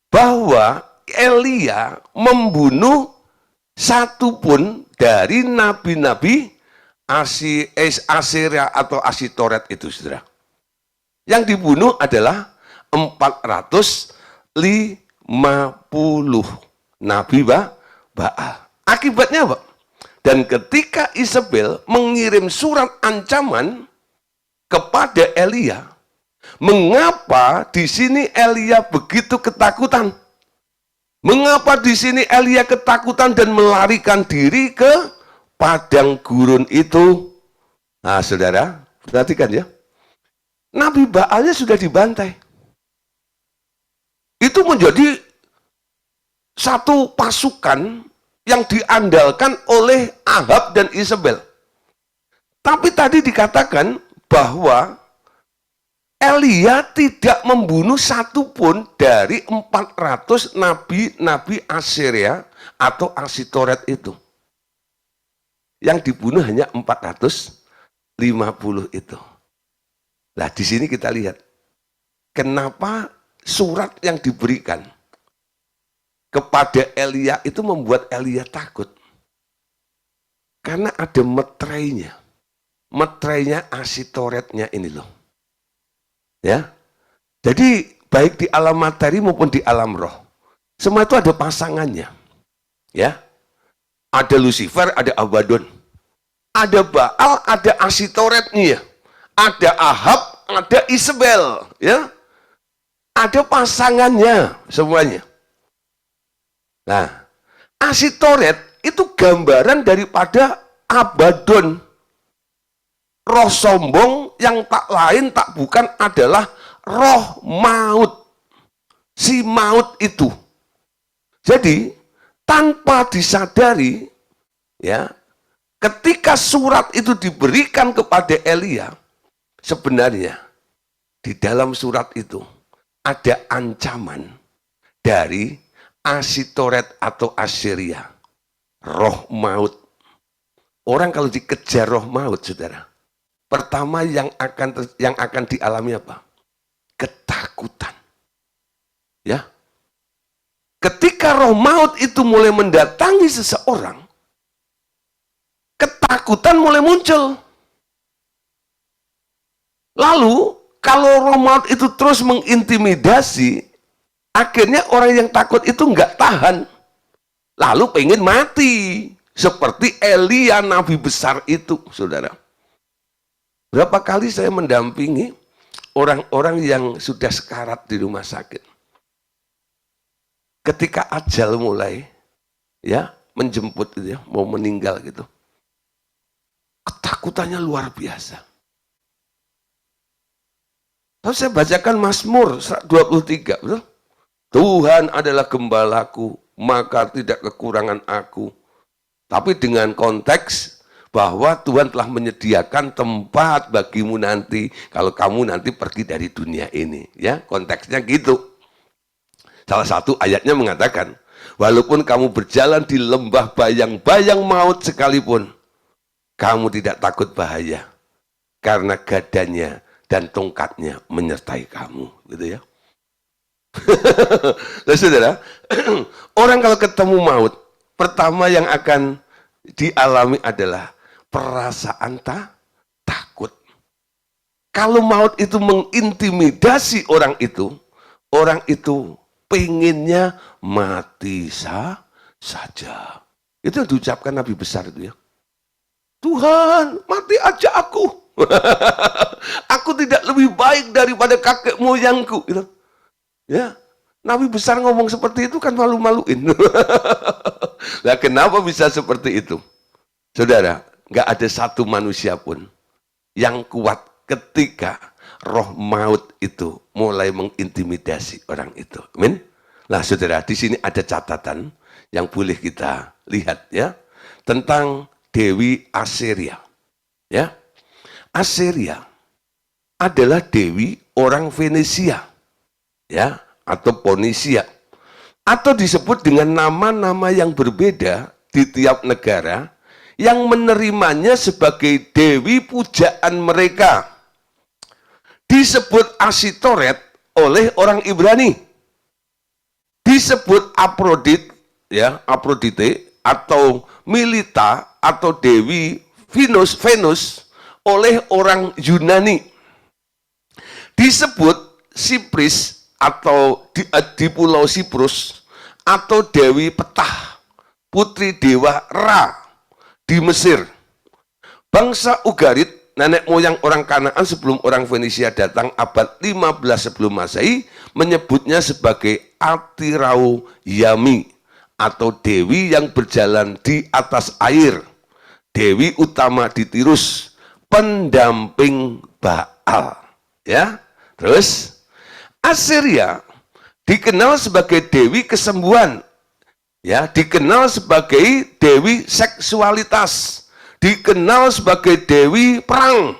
bahwa Elia membunuh satu pun dari nabi-nabi Assyria atau Asitoret itu, saudara. Yang dibunuh adalah 450 nabi Baal. Akibatnya apa? Dan ketika Isabel mengirim surat ancaman kepada Elia, mengapa di sini Elia begitu ketakutan? Mengapa di sini Elia ketakutan dan melarikan diri ke padang gurun itu? Nah, saudara, perhatikan ya. Nabi Baalnya sudah dibantai. Itu menjadi satu pasukan yang diandalkan oleh Ahab dan Isabel. Tapi tadi dikatakan bahwa Elia tidak membunuh satu pun dari 400 nabi-nabi Assyria atau Asitoret itu. Yang dibunuh hanya 450 itu. Nah, di sini kita lihat kenapa surat yang diberikan kepada Elia itu membuat Elia takut. Karena ada metrainya. Metrainya Asitoretnya ini loh. Ya. Jadi baik di alam materi maupun di alam roh, semua itu ada pasangannya. Ya. Ada Lucifer, ada Abaddon. Ada Baal, ada Asitoretnya. Ada Ahab, ada Isabel, ya. Ada pasangannya semuanya. Nah, Asitoret itu gambaran daripada Abaddon. Roh sombong yang tak lain tak bukan adalah roh maut. Si maut itu. Jadi, tanpa disadari, ya, ketika surat itu diberikan kepada Elia, sebenarnya di dalam surat itu ada ancaman dari Asitoret atau Assyria, roh maut. Orang kalau dikejar roh maut, saudara, pertama yang akan dialami apa? Ketakutan. Ya. Ketika roh maut itu mulai mendatangi seseorang, ketakutan mulai muncul. Lalu, kalau roh maut itu terus mengintimidasi, akhirnya orang yang takut itu nggak tahan. Lalu pengen mati. Seperti Elia, nabi besar itu, saudara. Berapa kali saya mendampingi orang-orang yang sudah sekarat di rumah sakit. Ketika ajal mulai, ya, menjemput gitu ya, mau meninggal gitu. Ketakutannya luar biasa. Lalu saya bacakan Mazmur 23, betul? Tuhan adalah gembalaku, maka tidak kekurangan aku. Tapi dengan konteks bahwa Tuhan telah menyediakan tempat bagimu nanti kalau kamu nanti pergi dari dunia ini, ya, konteksnya gitu. Salah satu ayatnya mengatakan, walaupun kamu berjalan di lembah bayang-bayang maut sekalipun, kamu tidak takut bahaya karena gadanya dan tongkatnya menyertai kamu, gitu ya. Nah, saudara, orang kalau ketemu maut, pertama yang akan dialami adalah perasaan takut. Kalau maut itu mengintimidasi orang itu pengennya mati saja. Itu yang diucapkan Nabi besar itu ya. Tuhan, mati aja aku. Aku tidak lebih baik daripada kakek moyangku. Gitu. Ya, Nabi besar ngomong seperti itu kan malu-maluin. Nah, kenapa bisa seperti itu? Saudara, nggak ada satu manusia pun yang kuat ketika roh maut itu mulai mengintimidasi orang itu. Amin. Nah, saudara, di sini ada catatan yang boleh kita lihat ya tentang Dewi Asiria. Ya, Asiria adalah dewi orang Venesia, ya, atau Ponisia, atau disebut dengan nama-nama yang berbeda di tiap negara yang menerimanya sebagai dewi pujaan mereka. Disebut Asitoret oleh orang Ibrani, disebut Aprodit, ya, Aprodite, atau Milita atau dewi Venus oleh orang Yunani. Disebut Sipris atau di Pulau Siprus atau Dewi Petah, putri dewa Ra di Mesir. Bangsa Ugarit, nenek moyang orang Kanaan sebelum orang Venesia datang abad 15 sebelum Masehi, menyebutnya sebagai Atirau Yami atau dewi yang berjalan di atas air. Dewi utama di Tirus, pendamping Baal. Ya, terus Asiria dikenal sebagai dewi kesembuhan, ya, dikenal sebagai dewi seksualitas, dikenal sebagai dewi perang.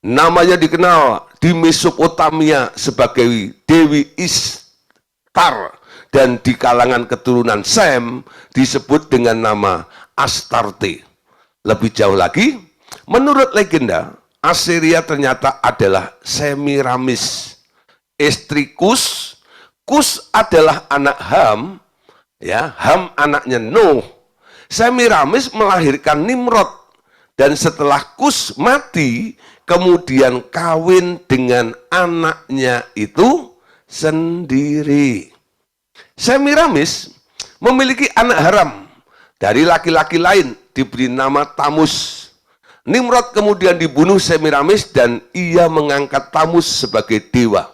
Namanya dikenal di Mesopotamia sebagai Dewi Ishtar, dan di kalangan keturunan Sem disebut dengan nama Astarte. Lebih jauh lagi, menurut legenda, Asiria ternyata adalah Semiramis, istri Kus. Kus adalah anak Ham, ya, Ham anaknya Nuh. Semiramis melahirkan Nimrod, dan setelah Kus mati, kemudian kawin dengan anaknya itu sendiri. Semiramis memiliki anak haram dari laki-laki lain, diberi nama Tamus. Nimrod kemudian dibunuh Semiramis dan ia mengangkat Tamus sebagai dewa.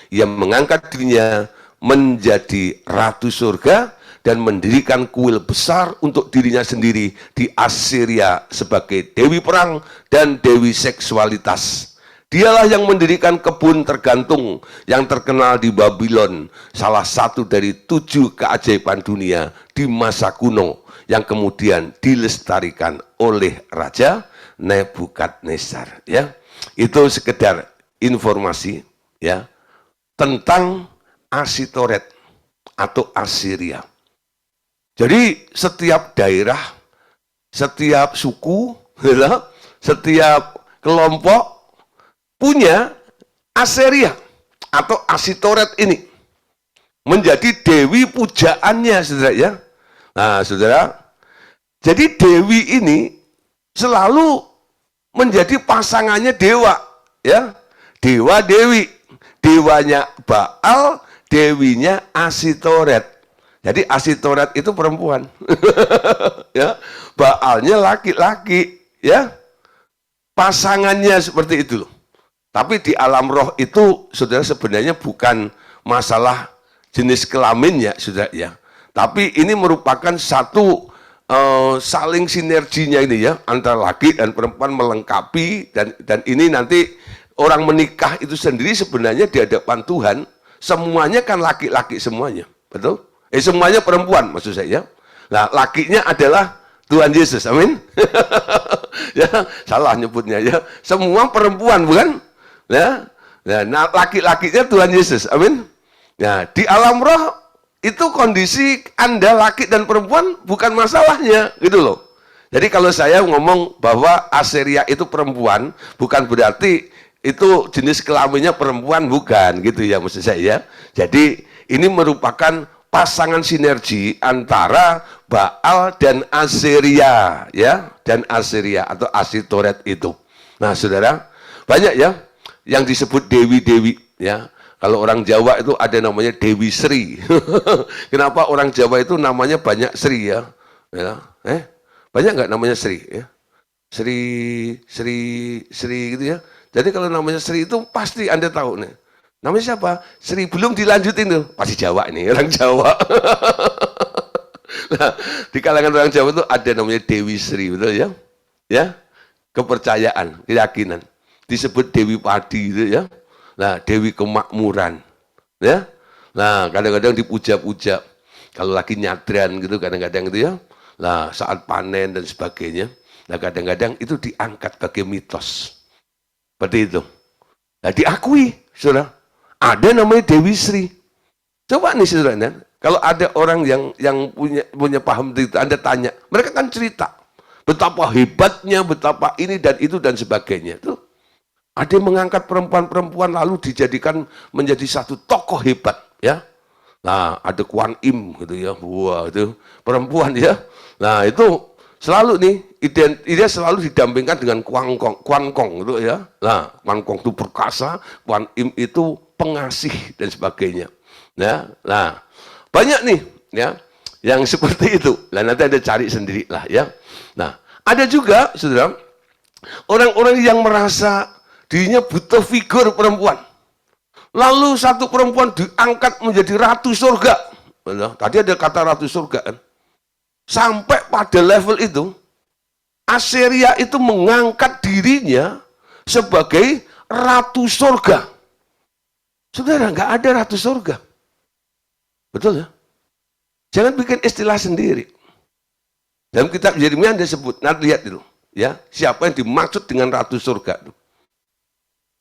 Ia mengangkat dirinya menjadi ratu surga dan mendirikan kuil besar untuk dirinya sendiri di Asiria sebagai dewi perang dan dewi seksualitas. Dialah yang mendirikan kebun tergantung yang terkenal di Babylon, salah satu dari 7 keajaiban dunia di masa kuno yang kemudian dilestarikan oleh Raja Nebukadnezar. Ya, itu sekedar informasi ya tentang Asitoret atau Asiria. Jadi setiap daerah, setiap suku, setiap kelompok punya Asiria atau Asitoret ini menjadi dewi pujaannya, saudara ya. Nah, saudara, jadi dewi ini selalu menjadi pasangannya dewa, ya, dewa dewi, dewanya Baal, dewinya Asitoret. Jadi Asitoret itu perempuan, ya, Baalnya laki-laki, ya, pasangannya seperti itu loh. Tapi di alam roh itu, saudara, sebenarnya bukan masalah jenis kelaminnya, saudara ya. Tapi ini merupakan satu saling sinerginya ini ya, antara laki dan perempuan melengkapi, dan ini nanti orang menikah itu sendiri sebenarnya di hadapan Tuhan, semuanya kan laki-laki semuanya, betul? Semuanya perempuan maksud saya. Nah, lakinya adalah Tuhan Yesus, amin. Ya, salah nyebutnya ya. Semua perempuan bukan? Ya, nah laki-lakinya Tuhan Yesus, amin. Nah, di alam roh itu kondisi Anda laki dan perempuan bukan masalahnya, gitu loh. Jadi kalau saya ngomong bahwa Asiria itu perempuan, bukan berarti itu jenis kelaminnya perempuan, bukan, gitu ya maksud saya ya. Jadi ini merupakan pasangan sinergi antara Baal dan Asiria, ya, dan Asiria atau Asitoret itu. Nah, saudara, banyak ya yang disebut dewi-dewi, ya. Kalau orang Jawa itu ada namanya Dewi Sri. Kenapa orang Jawa itu namanya banyak Sri ya? Ya, banyak nggak namanya Sri? Ya? Sri gitu ya. Jadi kalau namanya Sri itu pasti Anda tahu nih. Namanya siapa? Sri, belum dilanjutin tuh. Pasti Jawa ini, orang Jawa. Nah, di kalangan orang Jawa itu ada namanya Dewi Sri, betul ya? Ya, kepercayaan, keyakinan. Disebut Dewi Padi gitu ya. Nah, Dewi Kemakmuran. Ya. Nah, kadang-kadang dipuja-puja. Kalau lagi nyadran gitu kadang-kadang gitu ya. Nah, saat panen dan sebagainya. Nah, kadang-kadang itu diangkat sebagai mitos. Seperti itu. Nah, diakui, saudara. Ada namanya Dewi Sri. Coba nih saudara, kalau ada orang yang punya paham itu, Anda tanya, mereka kan cerita betapa hebatnya, betapa ini dan itu dan sebagainya. Tuh, ada yang mengangkat perempuan-perempuan lalu dijadikan menjadi satu tokoh hebat, ya. Nah, ada Kuan Im gitu ya, wah itu perempuan ya. Nah, itu selalu nih dia selalu didampingkan dengan Kuan Kong gitu ya. Nah, Kuan Kong itu perkasa, Kuan Im itu pengasih dan sebagainya. Ya, nah banyak nih ya yang seperti itu. Nah, nanti Anda cari sendiri lah ya. Nah, ada juga saudara orang-orang yang merasa dirinya butuh figur perempuan. Lalu satu perempuan diangkat menjadi ratu surga. Tadi ada kata ratu surga kan. Sampai pada level itu Asiria itu mengangkat dirinya sebagai ratu surga. Saudara, nggak ada ratu surga. Betul ya? Jangan bikin istilah sendiri. Dalam kitab Yeremia Anda sebut, nanti lihat itu, ya, siapa yang dimaksud dengan ratu surga itu.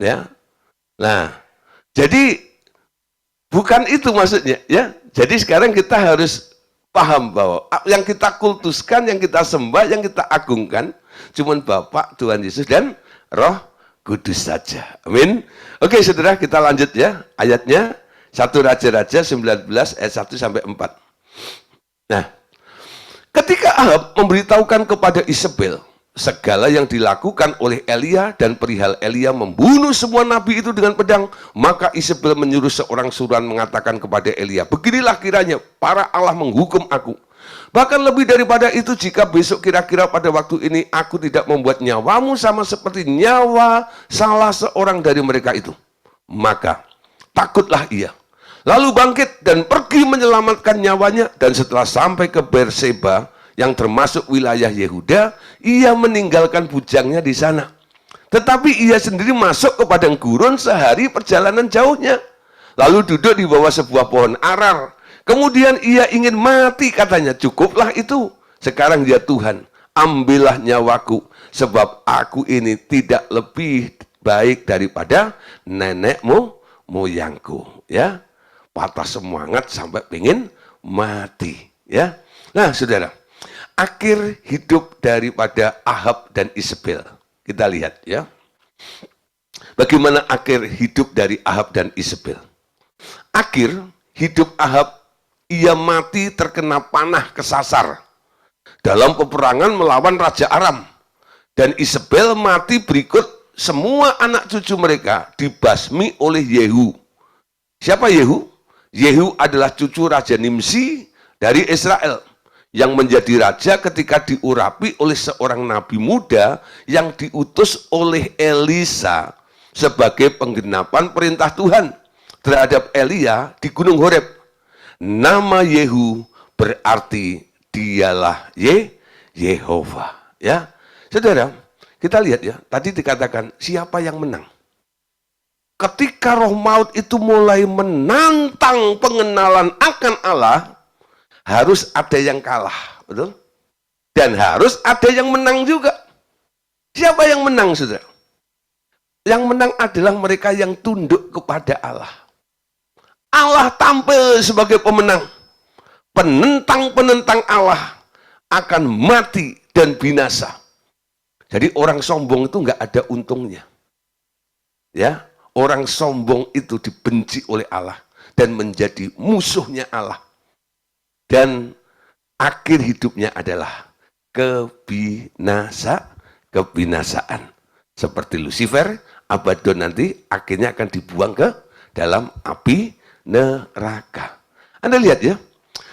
Ya. Nah, jadi bukan itu maksudnya, ya. Jadi sekarang kita harus paham bahwa yang kita kultuskan, yang kita sembah, yang kita agungkan cuman Bapa, Tuhan Yesus dan Roh Kudus saja. Amin. Oke, saudara, kita lanjut ya ayatnya. 1 Raja-Raja 19 ayat 1 sampai 4. Nah, ketika Ahab memberitahukan kepada Isabel segala yang dilakukan oleh Elia dan perihal Elia membunuh semua nabi itu dengan pedang, maka Isabel menyuruh seorang suruhan mengatakan kepada Elia, beginilah kiranya para Allah menghukum aku. Bahkan lebih daripada itu, jika besok kira-kira pada waktu ini aku tidak membuat nyawamu sama seperti nyawa salah seorang dari mereka itu, maka takutlah ia. Lalu bangkit dan pergi menyelamatkan nyawanya, dan setelah sampai ke Berseba yang termasuk wilayah Yehuda, ia meninggalkan bujangnya di sana. Tetapi ia sendiri masuk ke padang gurun sehari perjalanan jauhnya. Lalu duduk di bawah sebuah pohon arar. Kemudian ia ingin mati, katanya, cukuplah itu. Sekarang ya Tuhan, ambillah nyawaku, sebab aku ini tidak lebih baik daripada nenekmu moyangku. Ya. Patah semangat sampai pengen mati, ya. Nah, saudara, akhir hidup daripada Ahab dan Isabel, kita lihat ya. Bagaimana akhir hidup dari Ahab dan Isabel? Akhir hidup Ahab, ia mati terkena panah kesasar dalam peperangan melawan Raja Aram, dan Isabel mati berikut semua anak cucu mereka dibasmi oleh Yehu. Siapa Yehu? Yehu adalah cucu Raja Nimsi dari Israel yang menjadi raja ketika diurapi oleh seorang nabi muda yang diutus oleh Elisa sebagai penggenapan perintah Tuhan terhadap Elia di Gunung Horeb. Nama Yehu berarti dialah Yehova. Ya, saudara, kita lihat ya. Tadi dikatakan siapa yang menang. Ketika roh maut itu mulai menantang pengenalan akan Allah, harus ada yang kalah, betul? Dan harus ada yang menang juga. Siapa yang menang, saudara? Yang menang adalah mereka yang tunduk kepada Allah. Allah tampil sebagai pemenang. Penentang-penentang Allah akan mati dan binasa. Jadi orang sombong itu nggak ada untungnya. Ya. Orang sombong itu dibenci oleh Allah dan menjadi musuhnya Allah. Dan akhir hidupnya adalah kebinasaan. Seperti Lucifer, Abaddon nanti akhirnya akan dibuang ke dalam api neraka. Anda lihat ya,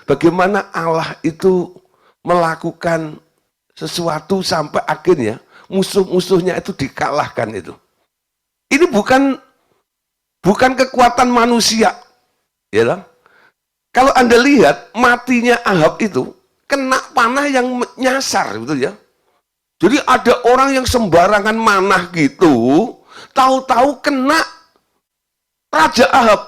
bagaimana Allah itu melakukan sesuatu sampai akhirnya musuh-musuhnya itu dikalahkan itu. Ini bukan kekuatan manusia, ya lah. Kalau Anda lihat matinya Ahab itu kena panah yang nyasar, gitu ya. Jadi ada orang yang sembarangan manah gitu, tahu-tahu kena Raja Ahab.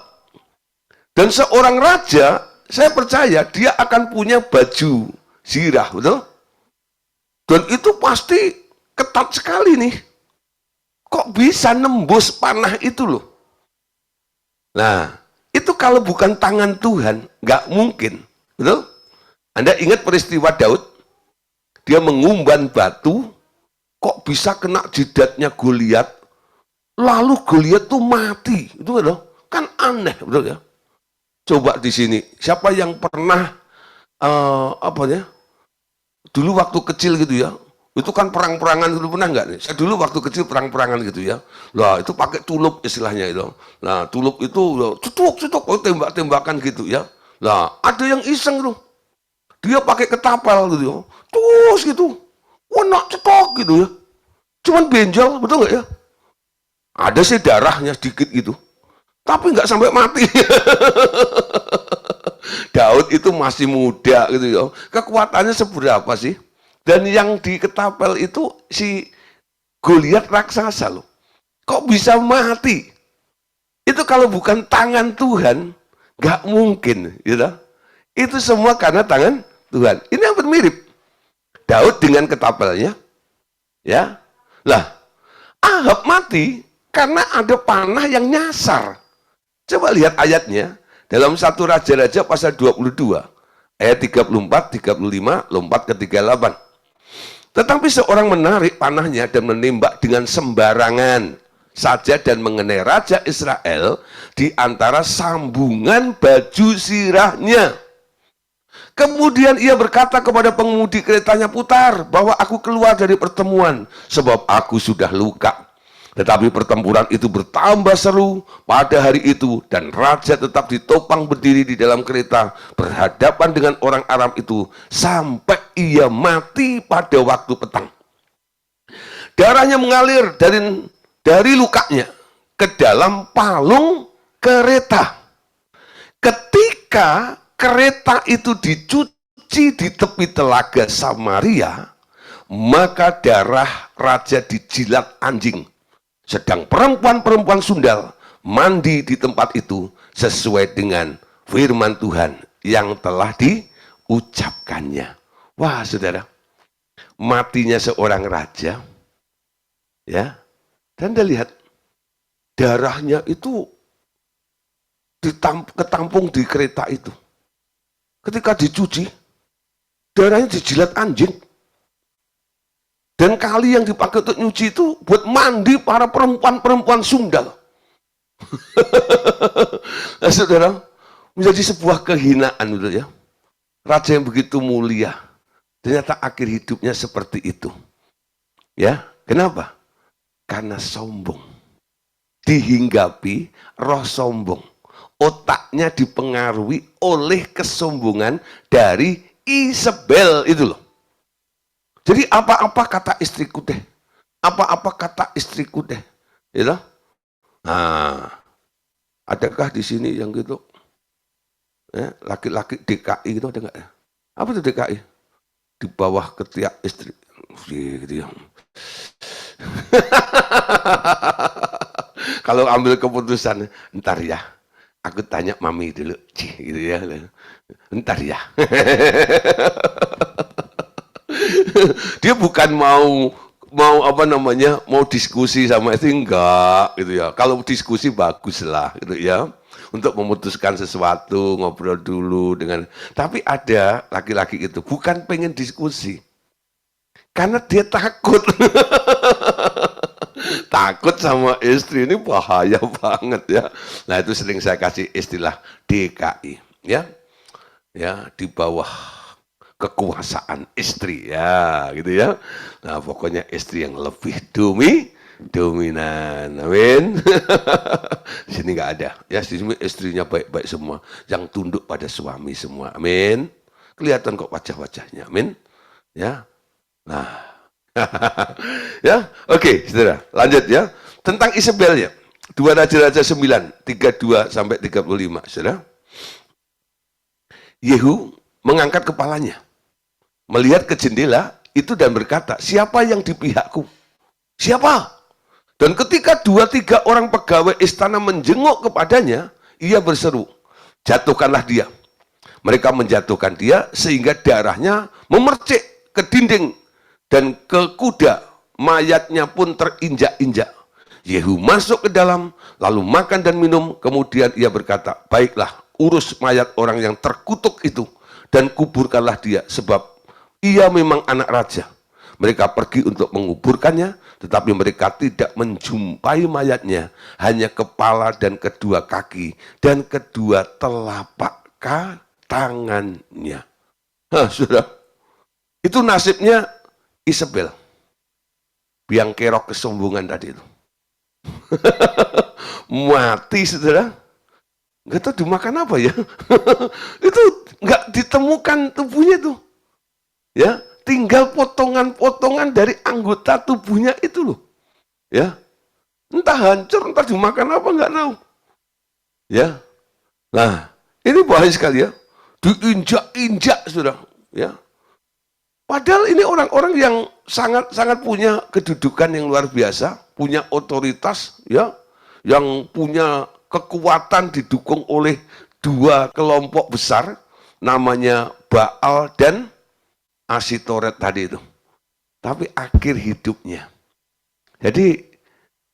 Dan seorang raja, saya percaya dia akan punya baju zirah, betul? Dan itu pasti ketat sekali nih. Kok bisa nembus panah itu loh? Nah, itu kalau bukan tangan Tuhan, nggak mungkin. Betul? Anda ingat peristiwa Daud? Dia mengumban batu, kok bisa kena jidatnya Goliat, lalu Goliat tuh mati. Itu betul? Kan aneh, betul ya? Coba di sini, siapa yang pernah, dulu waktu kecil gitu ya, itu kan perang-perangan dulu, pernah nggak nih? Saya dulu waktu kecil perang-perangan gitu ya. Lah itu pakai tulup istilahnya itu. Nah tulup itu cetuk tembak-tembakan gitu ya. Lah ada yang iseng tuh. Dia pakai ketapel gitu ya. Terus gitu. Wah cetok gitu ya. Cuman benjol, betul nggak ya? Ada sih darahnya sedikit gitu. Tapi nggak sampai mati. Daud itu masih muda gitu ya. Kekuatannya seberapa sih? Dan yang di ketapel itu si Goliat raksasa loh. Kok bisa mati? Itu kalau bukan tangan Tuhan, nggak mungkin, gitu. Itu semua karena tangan Tuhan. Ini yang mirip. Daud dengan ketapelnya, ya. Lah, Ahab mati karena ada panah yang nyasar. Coba lihat ayatnya dalam 1 Raja-Raja pasal 22, ayat 34, 35, lompat ke 38. Tetapi seorang menarik panahnya dan menembak dengan sembarangan saja dan mengenai Raja Israel di antara sambungan baju sirahnya. Kemudian ia berkata kepada pengemudi keretanya, putar, bahwa aku keluar dari pertemuan, sebab aku sudah luka. Tetapi pertempuran itu bertambah seru pada hari itu, dan raja tetap ditopang berdiri di dalam kereta berhadapan dengan orang Aram itu sampai ia mati pada waktu petang. Darahnya mengalir dari lukanya ke dalam palung kereta. Ketika kereta itu dicuci di tepi telaga Samaria, maka darah raja dijilat anjing. Sedang perempuan-perempuan sundal mandi di tempat itu sesuai dengan firman Tuhan yang telah diucapkannya. Wah, saudara, matinya seorang raja, ya, dan Anda lihat darahnya itu ketampung di kereta itu. Ketika dicuci, darahnya dijilat anjing. Dan kali yang dipakai untuk nyuci itu buat mandi para perempuan-perempuan sundal. Nah, saudara, menjadi sebuah kehinaan gitu ya. Raja yang begitu mulia, ternyata akhir hidupnya seperti itu. Ya, kenapa? Karena sombong. Dihinggapi roh sombong. Otaknya dipengaruhi oleh kesombongan dari Isabel itu loh. Jadi apa-apa kata istriku deh. Apa-apa kata istriku deh. Ya. Nah, adakah di sini yang gitu? Ya, laki-laki DKI gitu ada nggak ya? Apa itu DKI? Di bawah ketiak istri. Gitu ya. Kalau ambil keputusan, ntar ya. Aku tanya mami dulu. Gitu ya. Ntar ya. Dia bukan mau diskusi sama itu, enggak gitu ya. Kalau diskusi bagus lah gitu ya, untuk memutuskan sesuatu, ngobrol dulu dengan. Tapi ada laki-laki itu bukan pengen diskusi, karena dia takut. Takut sama istri, ini bahaya banget ya. Nah itu sering saya kasih istilah DKI ya, di bawah kekuasaan istri ya gitu ya. Nah pokoknya istri yang lebih dominan, amin. Di sini nggak ada ya, di sini istrinya baik-baik semua, yang tunduk pada suami semua, amin. Kelihatan kok wajah-wajahnya, amin ya. Nah Ya, oke, saudara. Lanjut ya. Tentang Isabel ya. 2 Raja-Raja 9, 32 sampai 35, saudara. Yehu mengangkat kepalanya, melihat ke jendela itu dan berkata, siapa yang di pihakku? Siapa? Dan ketika 2-3 orang pegawai istana menjenguk kepadanya, ia berseru, jatuhkanlah dia. Mereka menjatuhkan dia sehingga darahnya memercik ke dinding dan ke kuda, mayatnya pun terinjak-injak. Yehu masuk ke dalam, lalu makan dan minum, kemudian ia berkata, baiklah, urus mayat orang yang terkutuk itu, dan kuburkanlah dia, sebab ia memang anak raja. Mereka pergi untuk menguburkannya, tetapi mereka tidak menjumpai mayatnya, hanya kepala dan kedua kaki, dan kedua telapak tangannya. Sudah. Itu nasibnya Isabel. Biang kerok kesombongan tadi itu. Mati, saudara. Nggak tahu dimakan apa ya. Itu nggak ditemukan tubuhnya tuh. Ya, tinggal potongan-potongan dari anggota tubuhnya itu loh. Ya. Entah hancur, entah dimakan apa nggak tahu. Ya. Nah, ini bahaya sekali ya. Diinjak-injak, saudara. Ya. Padahal ini orang-orang yang sangat punya kedudukan yang luar biasa, punya otoritas, ya, yang punya kekuatan didukung oleh 2 kelompok besar, namanya Baal dan Asitoret tadi itu. Tapi akhir hidupnya. Jadi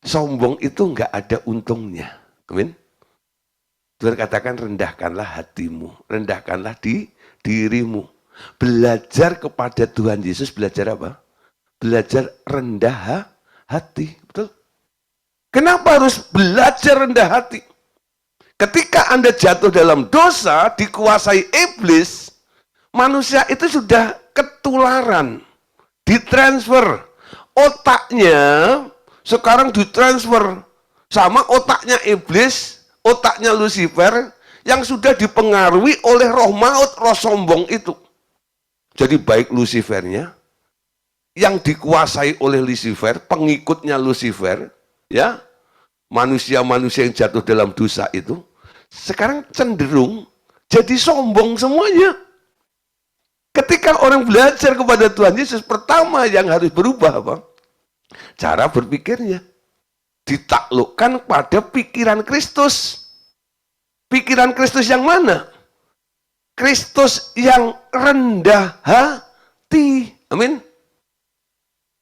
sombong itu enggak ada untungnya. Amin. Tuhan katakan rendahkanlah hatimu, rendahkanlah dirimu. Belajar kepada Tuhan Yesus, belajar apa? Belajar rendah hati, betul? Kenapa harus belajar rendah hati? Ketika Anda jatuh dalam dosa, dikuasai iblis, manusia itu sudah ketularan, ditransfer. Otaknya sekarang ditransfer sama otaknya iblis, otaknya Lucifer, yang sudah dipengaruhi oleh roh maut, roh sombong itu. Jadi baik Lucifernya, yang dikuasai oleh Lucifer, pengikutnya Lucifer, ya, manusia-manusia yang jatuh dalam dosa itu, sekarang cenderung jadi sombong semuanya. Ketika orang belajar kepada Tuhan Yesus, pertama yang harus berubah apa? Cara berpikirnya. Ditaklukkan pada pikiran Kristus. Pikiran Kristus yang mana? Kristus yang rendah hati. Amin.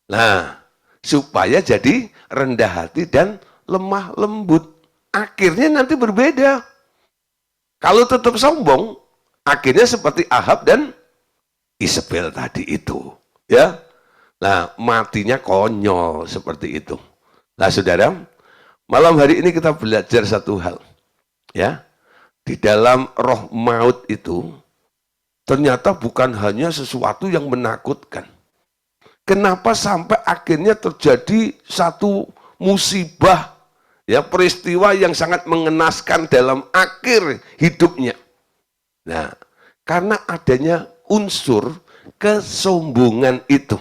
Nah, supaya jadi rendah hati dan lemah lembut. Akhirnya nanti berbeda. Kalau tetap sombong, akhirnya seperti Ahab dan Isabel tadi itu. Ya. Nah, matinya konyol seperti itu. Nah, saudara, malam hari ini kita belajar satu hal. Ya. Di dalam roh maut itu, ternyata bukan hanya sesuatu yang menakutkan. Kenapa sampai akhirnya terjadi satu musibah, ya, peristiwa yang sangat mengenaskan dalam akhir hidupnya. Nah, karena adanya unsur kesombongan itu.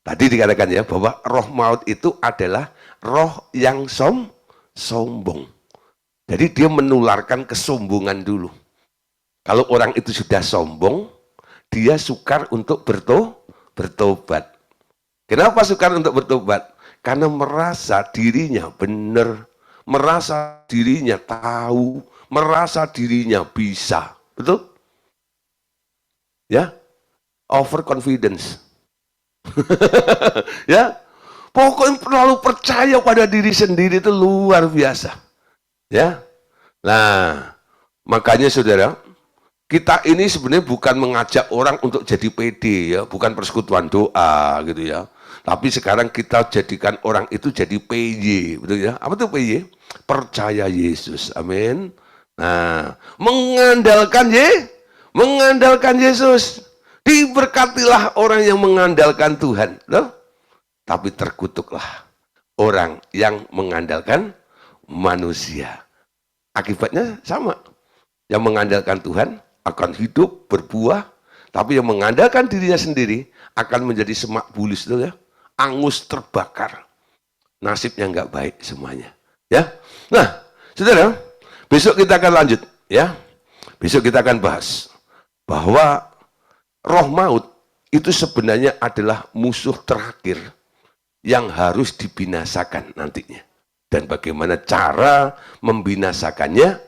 Tadi dikatakan ya bahwa roh maut itu adalah roh yang sombong. Jadi dia menularkan kesombongan dulu. Kalau orang itu sudah sombong, dia sukar untuk bertobat. Kenapa sukar untuk bertobat? Karena merasa dirinya benar, merasa dirinya tahu, merasa dirinya bisa. Betul? Ya, overconfidence. Ya, pokoknya terlalu percaya pada diri sendiri itu luar biasa. Ya, nah makanya saudara, kita ini sebenarnya bukan mengajak orang untuk jadi PD ya, bukan persekutuan doa gitu ya. Tapi sekarang kita jadikan orang itu jadi PY, betul ya? Apa tuh PY? Percaya Yesus, amin. Nah, mengandalkan Yesus. Diberkatilah orang yang mengandalkan Tuhan, loh. Tapi terkutuklah orang yang mengandalkan manusia. Akibatnya sama. Yang mengandalkan Tuhan akan hidup, berbuah, tapi yang mengandalkan dirinya sendiri akan menjadi semak bulus itu ya, angus terbakar. Nasibnya nggak baik semuanya. Ya, nah, saudara, besok kita akan lanjut. Ya, besok kita akan bahas bahwa roh maut itu sebenarnya adalah musuh terakhir yang harus dibinasakan nantinya. Dan bagaimana cara membinasakannya,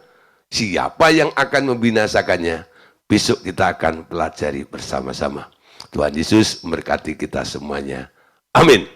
siapa yang akan membinasakannya, besok kita akan pelajari bersama-sama. Tuhan Yesus memberkati kita semuanya. Amin.